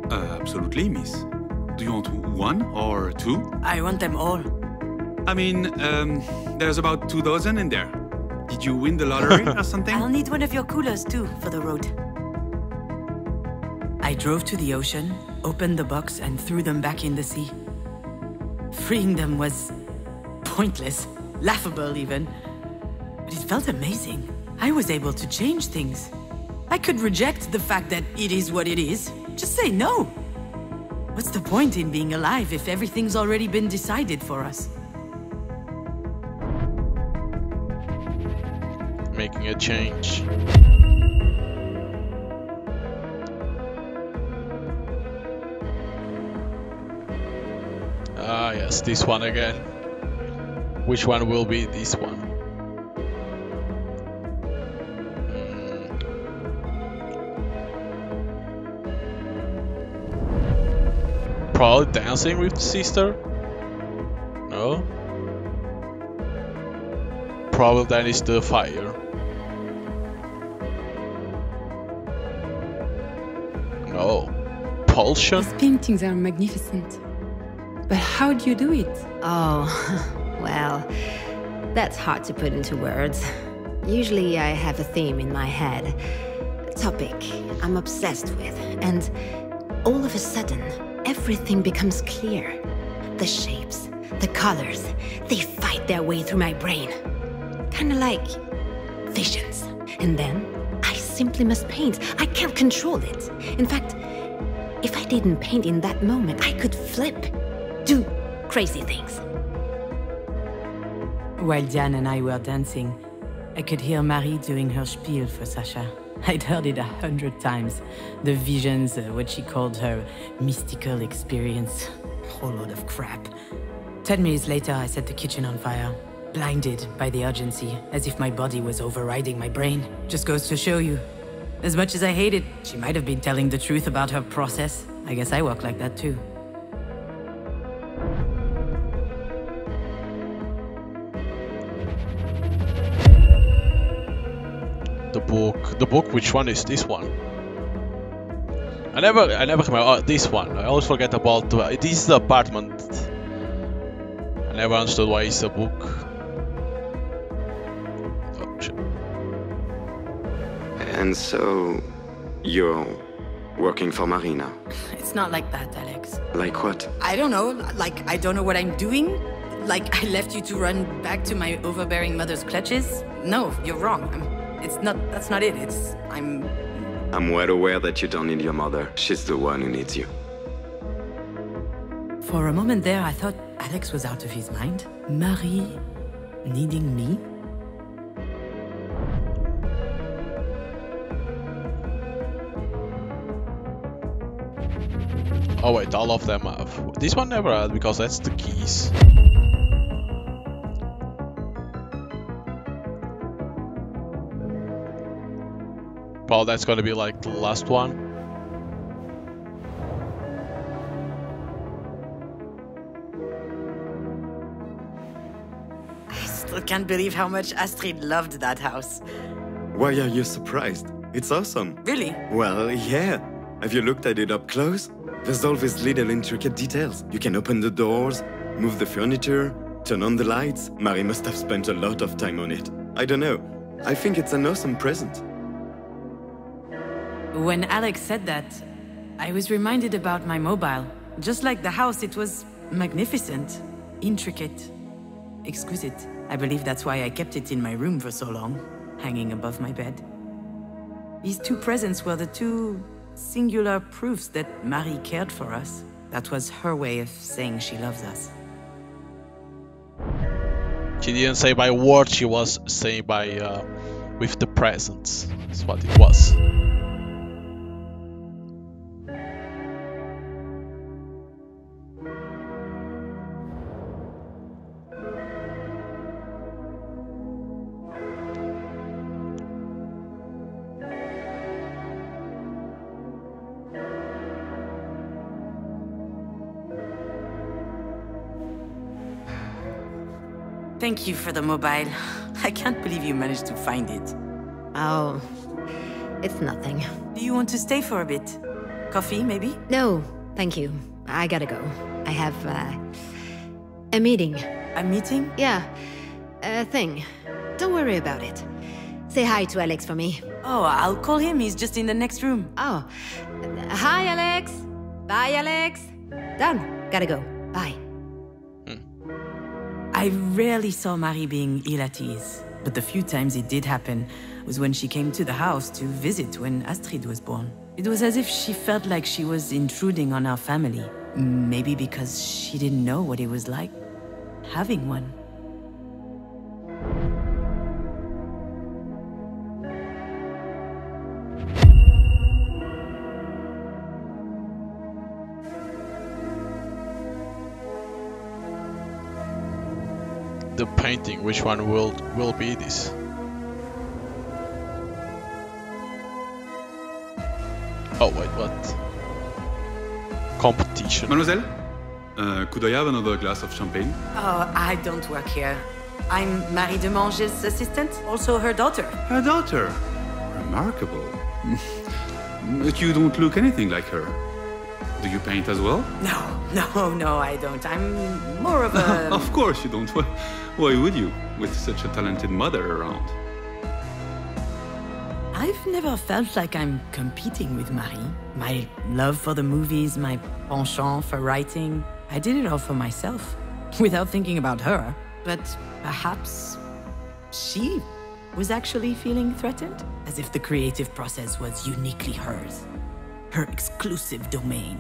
Absolutely, miss. Do you want one or two? I want them all. I mean, there's about 2 dozen in there. Did you win the lottery or something? I'll need one of your coolers too for the road. I drove to the ocean, opened the box, and threw them back in the sea. Freeing them was pointless, laughable even. But it felt amazing. I was able to change things. I could reject the fact that it is what it is. Just say no. What's the point in being alive if everything's already been decided for us? Making a change. Ah, yes, this one again. Which one will be this one? Probably dancing with sister? No? Probably that is the fire. No. Pulsion? These paintings are magnificent. But how do you do it? Oh, well, that's hard to put into words. Usually I have a theme in my head, a topic I'm obsessed with, and all of a sudden, everything becomes clear. The shapes, the colors, they fight their way through my brain. Kinda like visions. And then I simply must paint. I can't control it. In fact, if I didn't paint in that moment, I could flip, do crazy things. While Diane and I were dancing, I could hear Marie doing her spiel for Sasha. I'd heard it 100 times. The visions, what she called her mystical experience. Whole lot of crap. 10 minutes later, I set the kitchen on fire. Blinded by the urgency, as if my body was overriding my brain. Just goes to show you. As much as I hate it, she might have been telling the truth about her process. I guess I work like that too. The book, which one is this one? I never remember. Oh, this one. I always forget about this is the apartment. I never understood why it's a book. Oh, shit. And so, you're working for Marie now? It's not like that, Alex. Like what? I don't know. Like, I don't know what I'm doing. Like, I left you to run back to my overbearing mother's clutches. No, you're wrong. That's not it. I'm well aware that you don't need your mother. She's the one who needs you. For a moment there, I thought Alex was out of his mind. Marie needing me? Oh wait, all of them have. This one never had because that's the keys. Well, that's gonna be like the last one. I still can't believe how much Astrid loved that house. Why are you surprised? It's awesome. Really? Well, yeah. Have you looked at it up close? There's all these little intricate details. You can open the doors, move the furniture, turn on the lights. Marie must have spent a lot of time on it. I don't know. I think it's an awesome present. When Alex said that, I was reminded about my mobile. Just like the house, it was magnificent, intricate, exquisite. I believe that's why I kept it in my room for so long, hanging above my bed. These two presents were the two singular proofs that Marie cared for us. That was her way of saying she loves us. She didn't say by words, she was saying by with the presents. That's what it was. Thank you for the mobile. I can't believe you managed to find it. Oh, it's nothing. Do you want to stay for a bit? Coffee, maybe? No, thank you. I gotta go. I have, a meeting. A meeting? Yeah, a thing. don't worry about it. Say hi to Alex for me. Oh, I'll call him. He's just in the next room. Oh. Hi, Alex. Bye, Alex. Done. Gotta go. Bye. I rarely saw Marie being ill at ease, but the few times it did happen was when she came to the house to visit when Astrid was born. It was as if she felt like she was intruding on our family. Maybe because she didn't know what it was like having one. The painting, which one will be this? Oh wait, what? Competition. Mademoiselle, could I have another glass of champagne? Oh, I don't work here. I'm Marie Demange's assistant, also her daughter. Her daughter. Remarkable. But you don't look anything like her. Do you paint as well? No, I don't. I'm more of a... Of course you don't. Why would you, with such a talented mother around? I've never felt like I'm competing with Marie. My love for the movies, my penchant for writing, I did it all for myself, without thinking about her. But perhaps she was actually feeling threatened, as if the creative process was uniquely hers, her exclusive domain.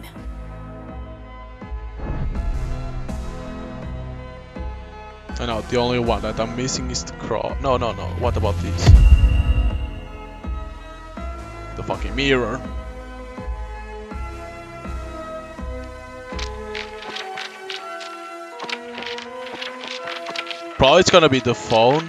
I know, the only one that I'm missing is the cross. No, what about this? The fucking mirror. Probably it's gonna be the phone.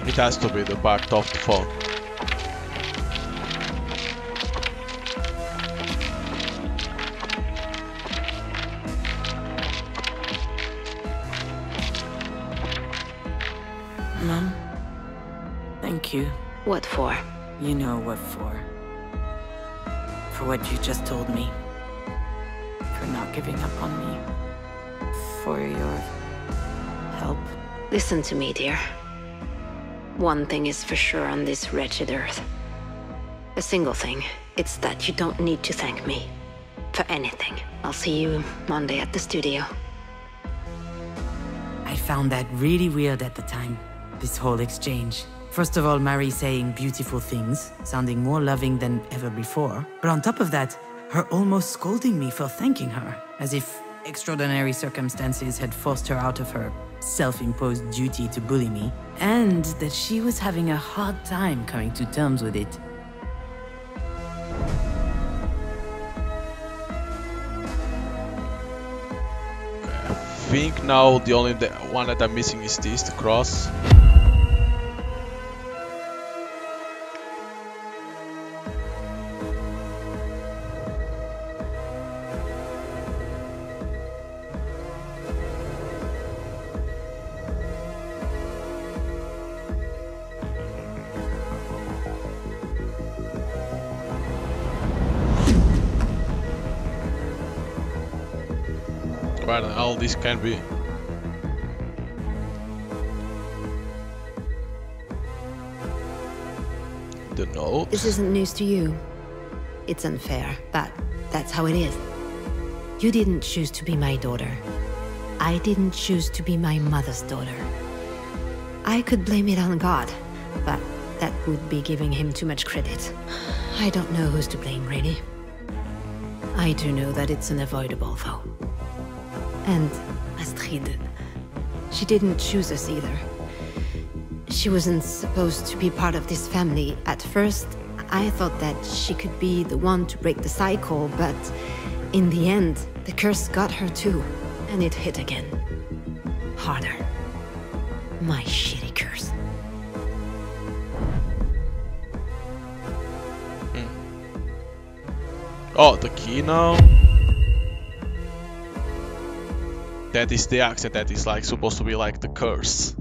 It has to be the back of the phone. Mom, thank you. What for? You know what for. For what you just told me. For not giving up on me. For your help. Listen to me, dear. One thing is for sure on this wretched earth. A single thing. It's that you don't need to thank me. For anything. I'll see you Monday at the studio. I found that really weird at the time. This whole exchange. First of all, Marie saying beautiful things, sounding more loving than ever before. But on top of that, her almost scolding me for thanking her, as if extraordinary circumstances had forced her out of her self-imposed duty to bully me, and that she was having a hard time coming to terms with it. I think now the only one that I'm missing is this, the cross. Right, all this can be. The note. This isn't news to you. It's unfair, but that's how it is. You didn't choose to be my daughter. I didn't choose to be my mother's daughter. I could blame it on God, but that would be giving him too much credit. I don't know who's to blame, really. I do know that it's unavoidable, though. And Astrid, she didn't choose us either. She wasn't supposed to be part of this family. At first, I thought that she could be the one to break the cycle, but in the end, the curse got her too, and it hit again. Harder. My shitty curse. Oh, the key now. That is the accent that is like supposed to be like the curse.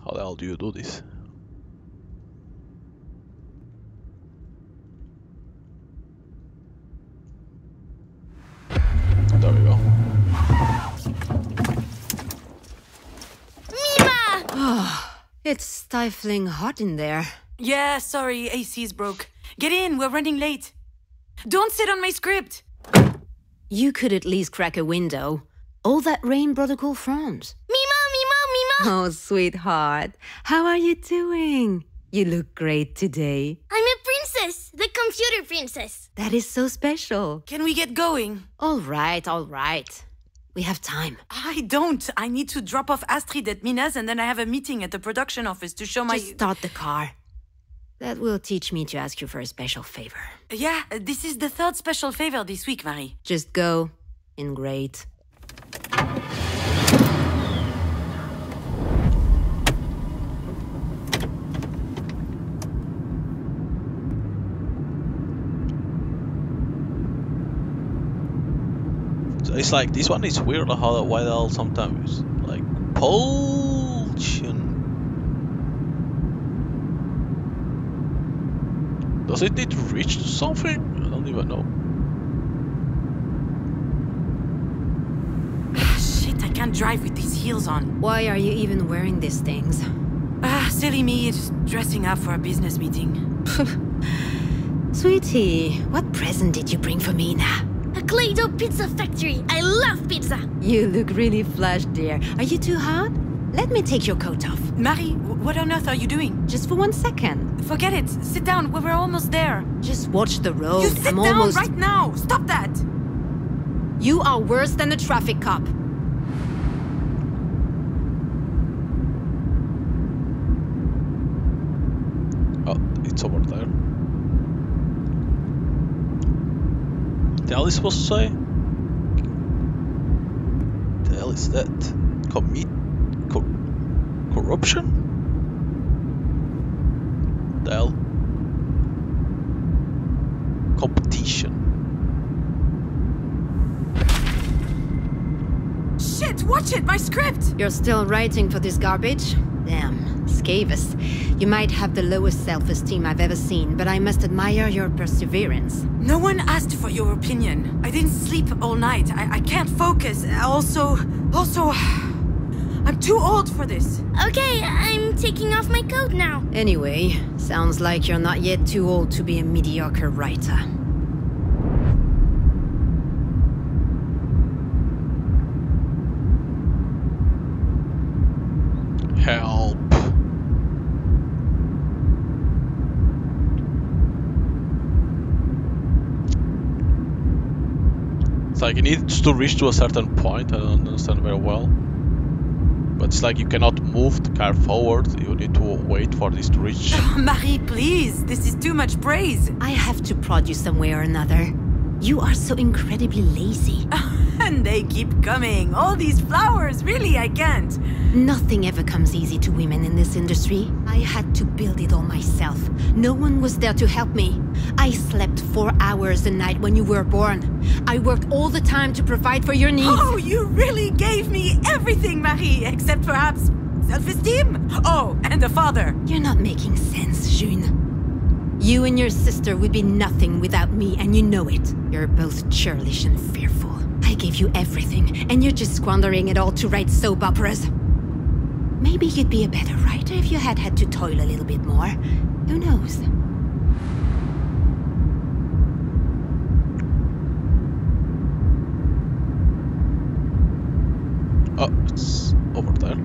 How the hell do you do this? There we go. Oh, it's stifling hot in there. Yeah, sorry, AC's broke. Get in, we're running late. Don't sit on my script. You could at least crack a window. All that rain brought a cold front. Mima, Mima, Mima! Oh, sweetheart. How are you doing? You look great today. I'm a princess, the computer princess. That is so special. Can we get going? All right, all right. We have time. I don't. I need to drop off Astrid at Mina's and then I have a meeting at the production office to show my... Just start the car. That will teach me to ask you for a special favor. Yeah, this is the third special favor this week, Marie. Just go. In great. It's like this one is weird how why the hell sometimes like propulsion. Does it need to reach to something? I don't even know. Shit, I can't drive with these heels on. Why are you even wearing these things? Silly me, just dressing up for a business meeting. Sweetie, what present did you bring for Mina? A Clay-Doh pizza factory. I love pizza. You look really flushed, dear. Are you too hot? Let me take your coat off. Marie, what on earth are you doing? Just for 1 second. Forget it. Sit down. We're almost there. Just watch the road. You sit down right now. Stop that. You are worse than a traffic cop. Oh, it's over there. The hell is supposed to say? The hell is that? Corruption? The hell? Competition. Shit, watch it, my script! You're still writing for this garbage? Damn, Skavis. You might have the lowest self-esteem I've ever seen, but I must admire your perseverance. No one asked for your opinion. I didn't sleep all night. I can't focus. Also, I'm too old for this. Okay, I'm taking off my coat now. Anyway, sounds like you're not yet too old to be a mediocre writer. Help. It's like it needs to reach to a certain point. I don't understand very well. But it's like you cannot move the car forward. You need to wait for this to reach. Marie, please. This is too much praise. I have to prod you some way or another. You are so incredibly lazy. And they keep coming. All these flowers. Really, I can't. Nothing ever comes easy to women in this industry. I had to build it all myself. No one was there to help me. I slept 4 hours a night when you were born. I worked all the time to provide for your needs. Oh, you really gave me everything, Marie, except perhaps self-esteem. Oh, and a father. You're not making sense, June. You and your sister would be nothing without me, and you know it. You're both churlish and fearful. I gave you everything, and you're just squandering it all to write soap operas. Maybe you'd be a better writer if you had to toil a little bit more. Who knows? Oh, it's over there.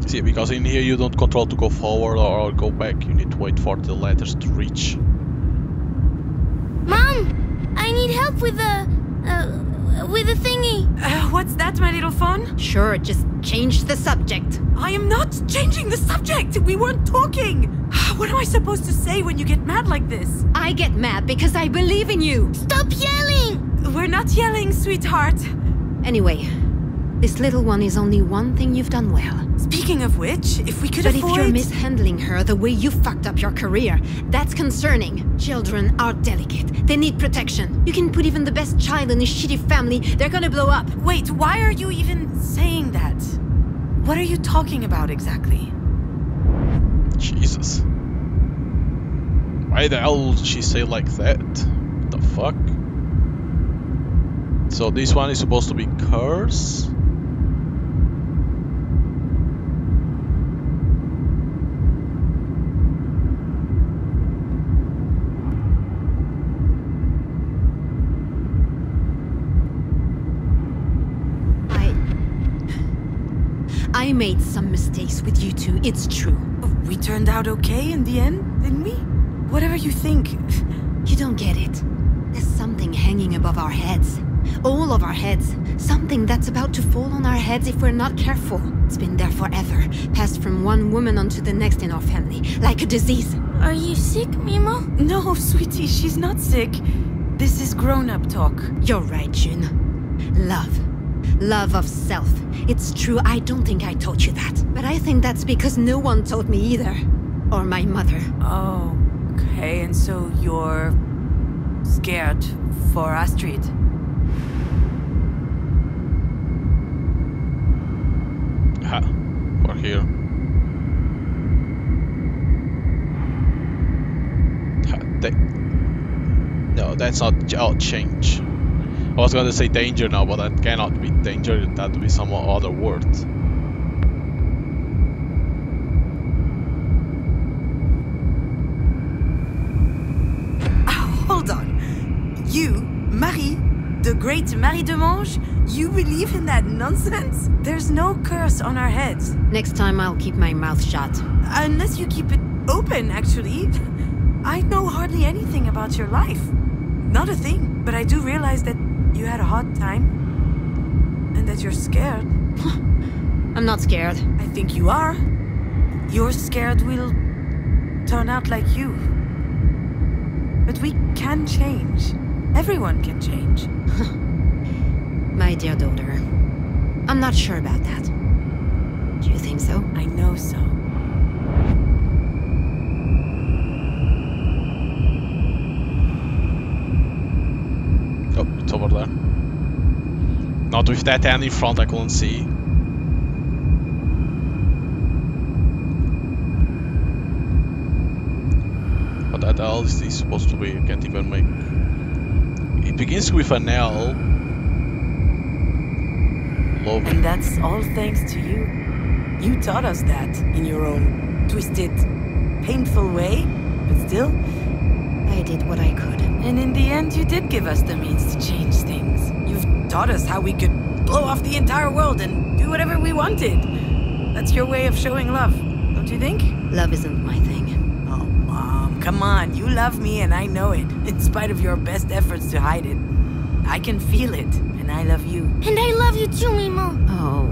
See, because in here you don't control to go forward or go back. You need to wait for the letters to reach. Mom, I need help with the thingy. What's that, my little phone? Sure, just change the subject. I am not changing the subject. We weren't talking. What am I supposed to say when you get mad like this? I get mad because I believe in you. Stop yelling! We're not yelling, sweetheart. Anyway, This little one is only one thing you've done well. Speaking of which, if we could But avoid... if you're mishandling her the way you fucked up your career, that's concerning. Children are delicate. They need protection. You can put even the best child in a shitty family, they're gonna blow up. Wait, why are you even saying that? What are you talking about exactly? Jesus. Why the hell would she say like that? What the fuck? So this one is supposed to be curse? I made some mistakes with you two, it's true. We turned out okay in the end, didn't we? Whatever you think. You don't get it. There's something hanging above our heads. All of our heads. Something that's about to fall on our heads if we're not careful. It's been there forever, passed from one woman onto the next in our family, like a disease. Are you sick, Mimo? No, sweetie, she's not sick. This is grown-up talk. You're right, June. Love. Love of self. It's true, I don't think I taught you that. But I think that's because no one taught me either. Or my mother. Oh, okay, and so you're... scared for Astrid? Ha, for here. No, that's not change. I was gonna say danger now, but that cannot be danger, that would be some other word. Hold on. You, Marie, the great Marie de Mange, you believe in that nonsense? There's no curse on our heads. Next time I'll keep my mouth shut. Unless you keep it open, actually. I know hardly anything about your life. Not a thing. But I do realize that you had a hard time. And that you're scared. I'm not scared. I think you are. You're scared we'll turn out like you. But we can change. Everyone can change. My dear daughter, I'm not sure about that. Do you think so? I know so. Oh, it's over there. Not with that hand in front, I couldn't see. What the hell is this supposed to be? I can't even make... It begins with an L. Love. And that's all thanks to you. You taught us that in your own twisted, painful way, but still. I did what I could. And in the end, you did give us the means to change things. You've taught us how we could blow off the entire world and do whatever we wanted. That's your way of showing love, don't you think? Love isn't my thing. Oh, Mom, come on. You love me and I know it, in spite of your best efforts to hide it. I can feel it, and I love you. And I love you too, Mimo. Oh,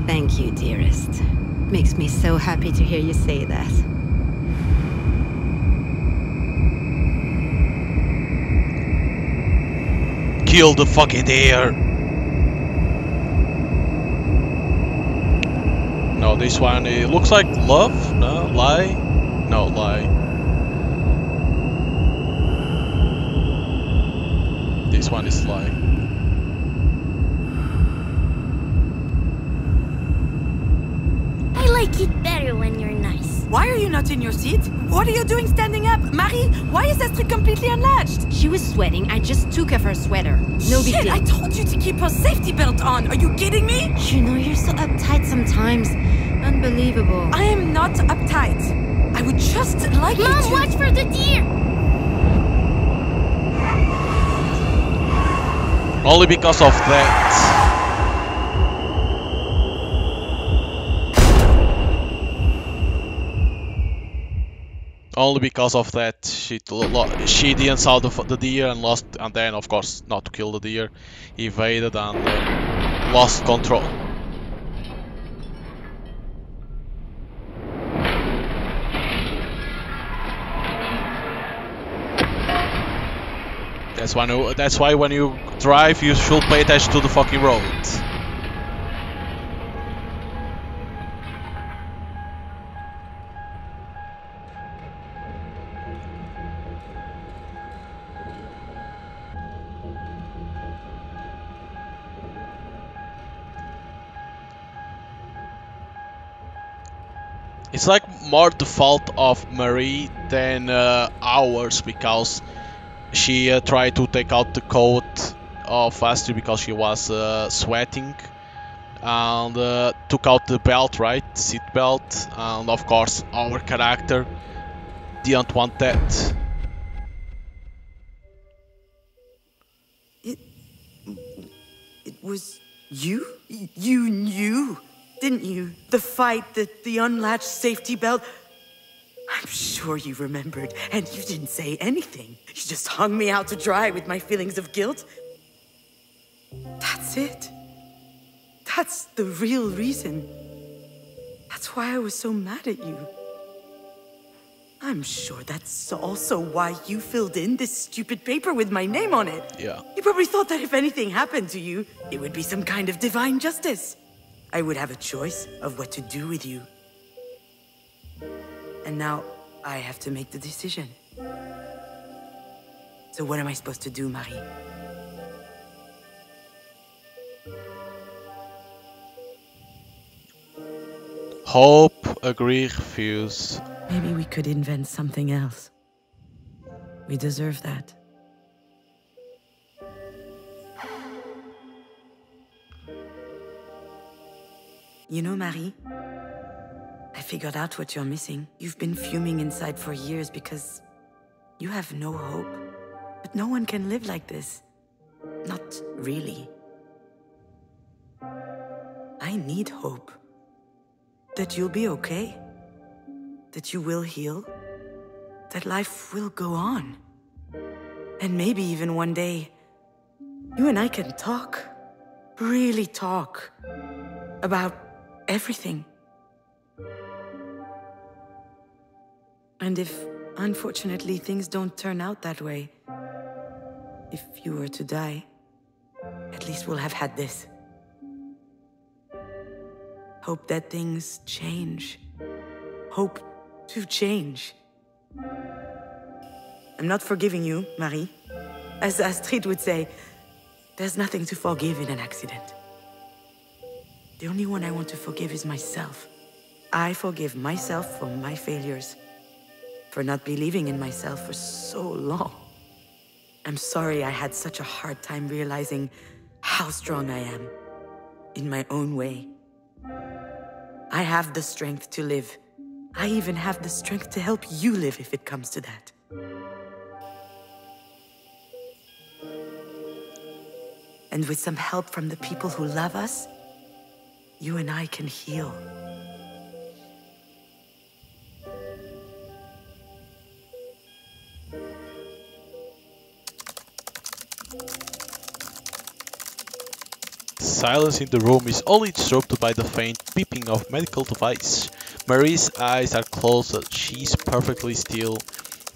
thank you, dearest. Makes me so happy to hear you say that. Kill the fucking deer! No, this one, it looks like love? No, lie? No, lie. This one is lie. I like it better when you're nice. Why are you not in your seat? What are you doing standing up? Marie, why is Astrid completely unlatched? She was sweating. I just took off her sweater. No big Shit, deal. I told you to keep her safety belt on. Are you kidding me? You know, you're so uptight sometimes. Unbelievable. I am not uptight. I would just like you to... Mom, watch for the deer! Only because of that. Only because of that, she didn't saw the deer and lost, and then of course not to kill the deer, evaded and lost control. That's why when you drive, you should pay attention to the fucking road. It's like more the fault of Marie than ours, because she tried to take out the coat of Astrid because she was sweating, and took out the belt, right? Seat belt, and of course our character didn't want that. It was you? You knew, didn't you? The fight, the unlatched safety belt. I'm sure you remembered, and you didn't say anything. You just hung me out to dry with my feelings of guilt. That's it. That's the real reason. That's why I was so mad at you. I'm sure that's also why you filled in this stupid paper with my name on it. Yeah. You probably thought that if anything happened to you, it would be some kind of divine justice. I would have a choice of what to do with you. And now I have to make the decision. So what am I supposed to do, Marie? Hope, agree, refuse. Maybe we could invent something else. We deserve that. You know, Marie, I figured out what you're missing. You've been fuming inside for years because you have no hope. But no one can live like this. Not really. I need hope. That you'll be okay. That you will heal. That life will go on. And maybe even one day, you and I can talk. Really talk. About everything. And if, unfortunately, things don't turn out that way, if you were to die, at least we'll have had this. Hope that things change. Hope to change. I'm not forgiving you, Marie. As Astrid would say, there's nothing to forgive in an accident. The only one I want to forgive is myself. I forgive myself for my failures, for not believing in myself for so long. I'm sorry I had such a hard time realizing how strong I am, in my own way. I have the strength to live. I even have the strength to help you live if it comes to that. And with some help from the people who love us, you and I can heal. Silence in the room is only disrupted by the faint beeping of medical device. Marie's eyes are closed, she's perfectly still.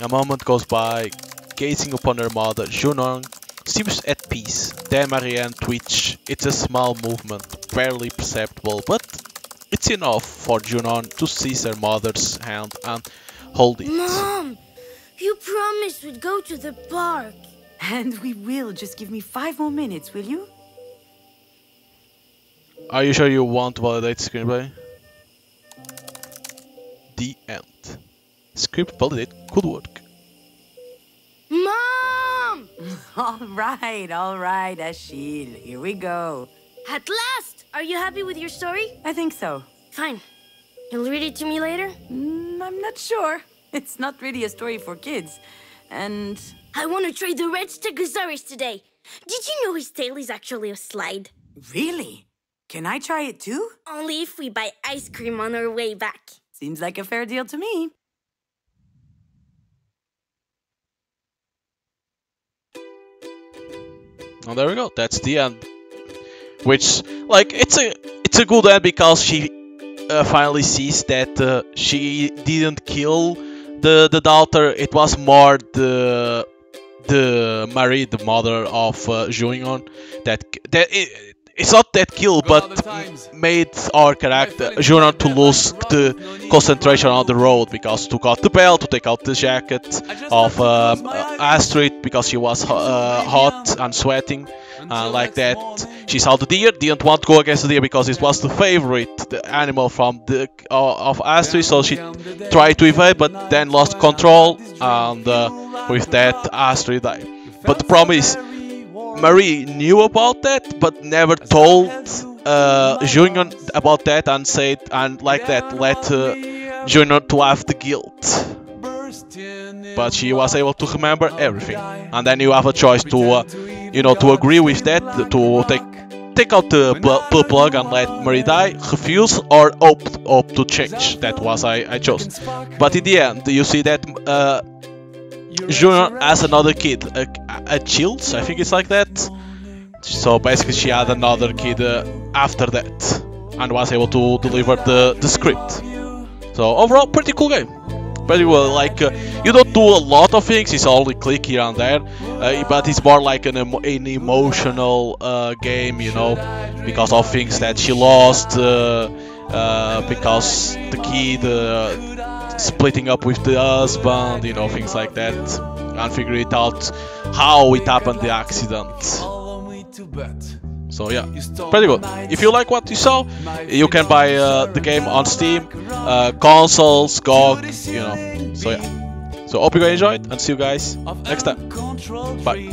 A moment goes by, gazing upon her mother. Junon seems at peace. Then Marianne twitch. It's a small movement, barely perceptible, but it's enough for Junon to seize her mother's hand and hold it. Mom! You promised we'd go to the park. And we will. Just give me 5 more minutes, will you? Are you sure you want to validate the screenplay? The end. Script validate could work. Mom! All right, Achille. Here we go. At last! Are you happy with your story? I think so. Fine. You'll read it to me later? I'm not sure. It's not really a story for kids. And... I want to try the red Stegosaurus today. Did you know his tail is actually a slide? Really? Can I try it too? Only if we buy ice cream on our way back. Seems like a fair deal to me. And there we go. That's the end. Which, like, it's a good end because she finally sees that she didn't kill the daughter. It was more the the Marie, the mother of Junior, it's not that kill, but made our character Junior to lose the concentration on the road because took out the belt, to take out the jacket of Astrid because she was hot and sweating. Like that, she saw the deer, didn't want to go against the deer because it was the favorite animal from the of Astrid, so she tried to evade, but then lost control, and with that, Astrid died. But the problem is, Marie knew about that, but never told Junior about that, and said, and like that, let Junior to have the guilt. But she was able to remember everything, and then you have a choice to, to agree with that, to take out the plug and let Marie die, refuse, or opt to change. That was I chose. But in the end, you see that Junior has another kid, a Chills, I think it's like that. So basically, she had another kid after that, and was able to deliver the script. So overall, pretty cool game. Pretty well, like you don't do a lot of things, it's only click here and there, but it's more like an emotional game, because of things that she lost, because the kid splitting up with the husband, things like that, and figure it out how it happened, the accident. So yeah, pretty good. If you like what you saw, you can buy the game on Steam, consoles, GOG, So yeah. So hope you guys enjoyed, and see you guys next time. Bye.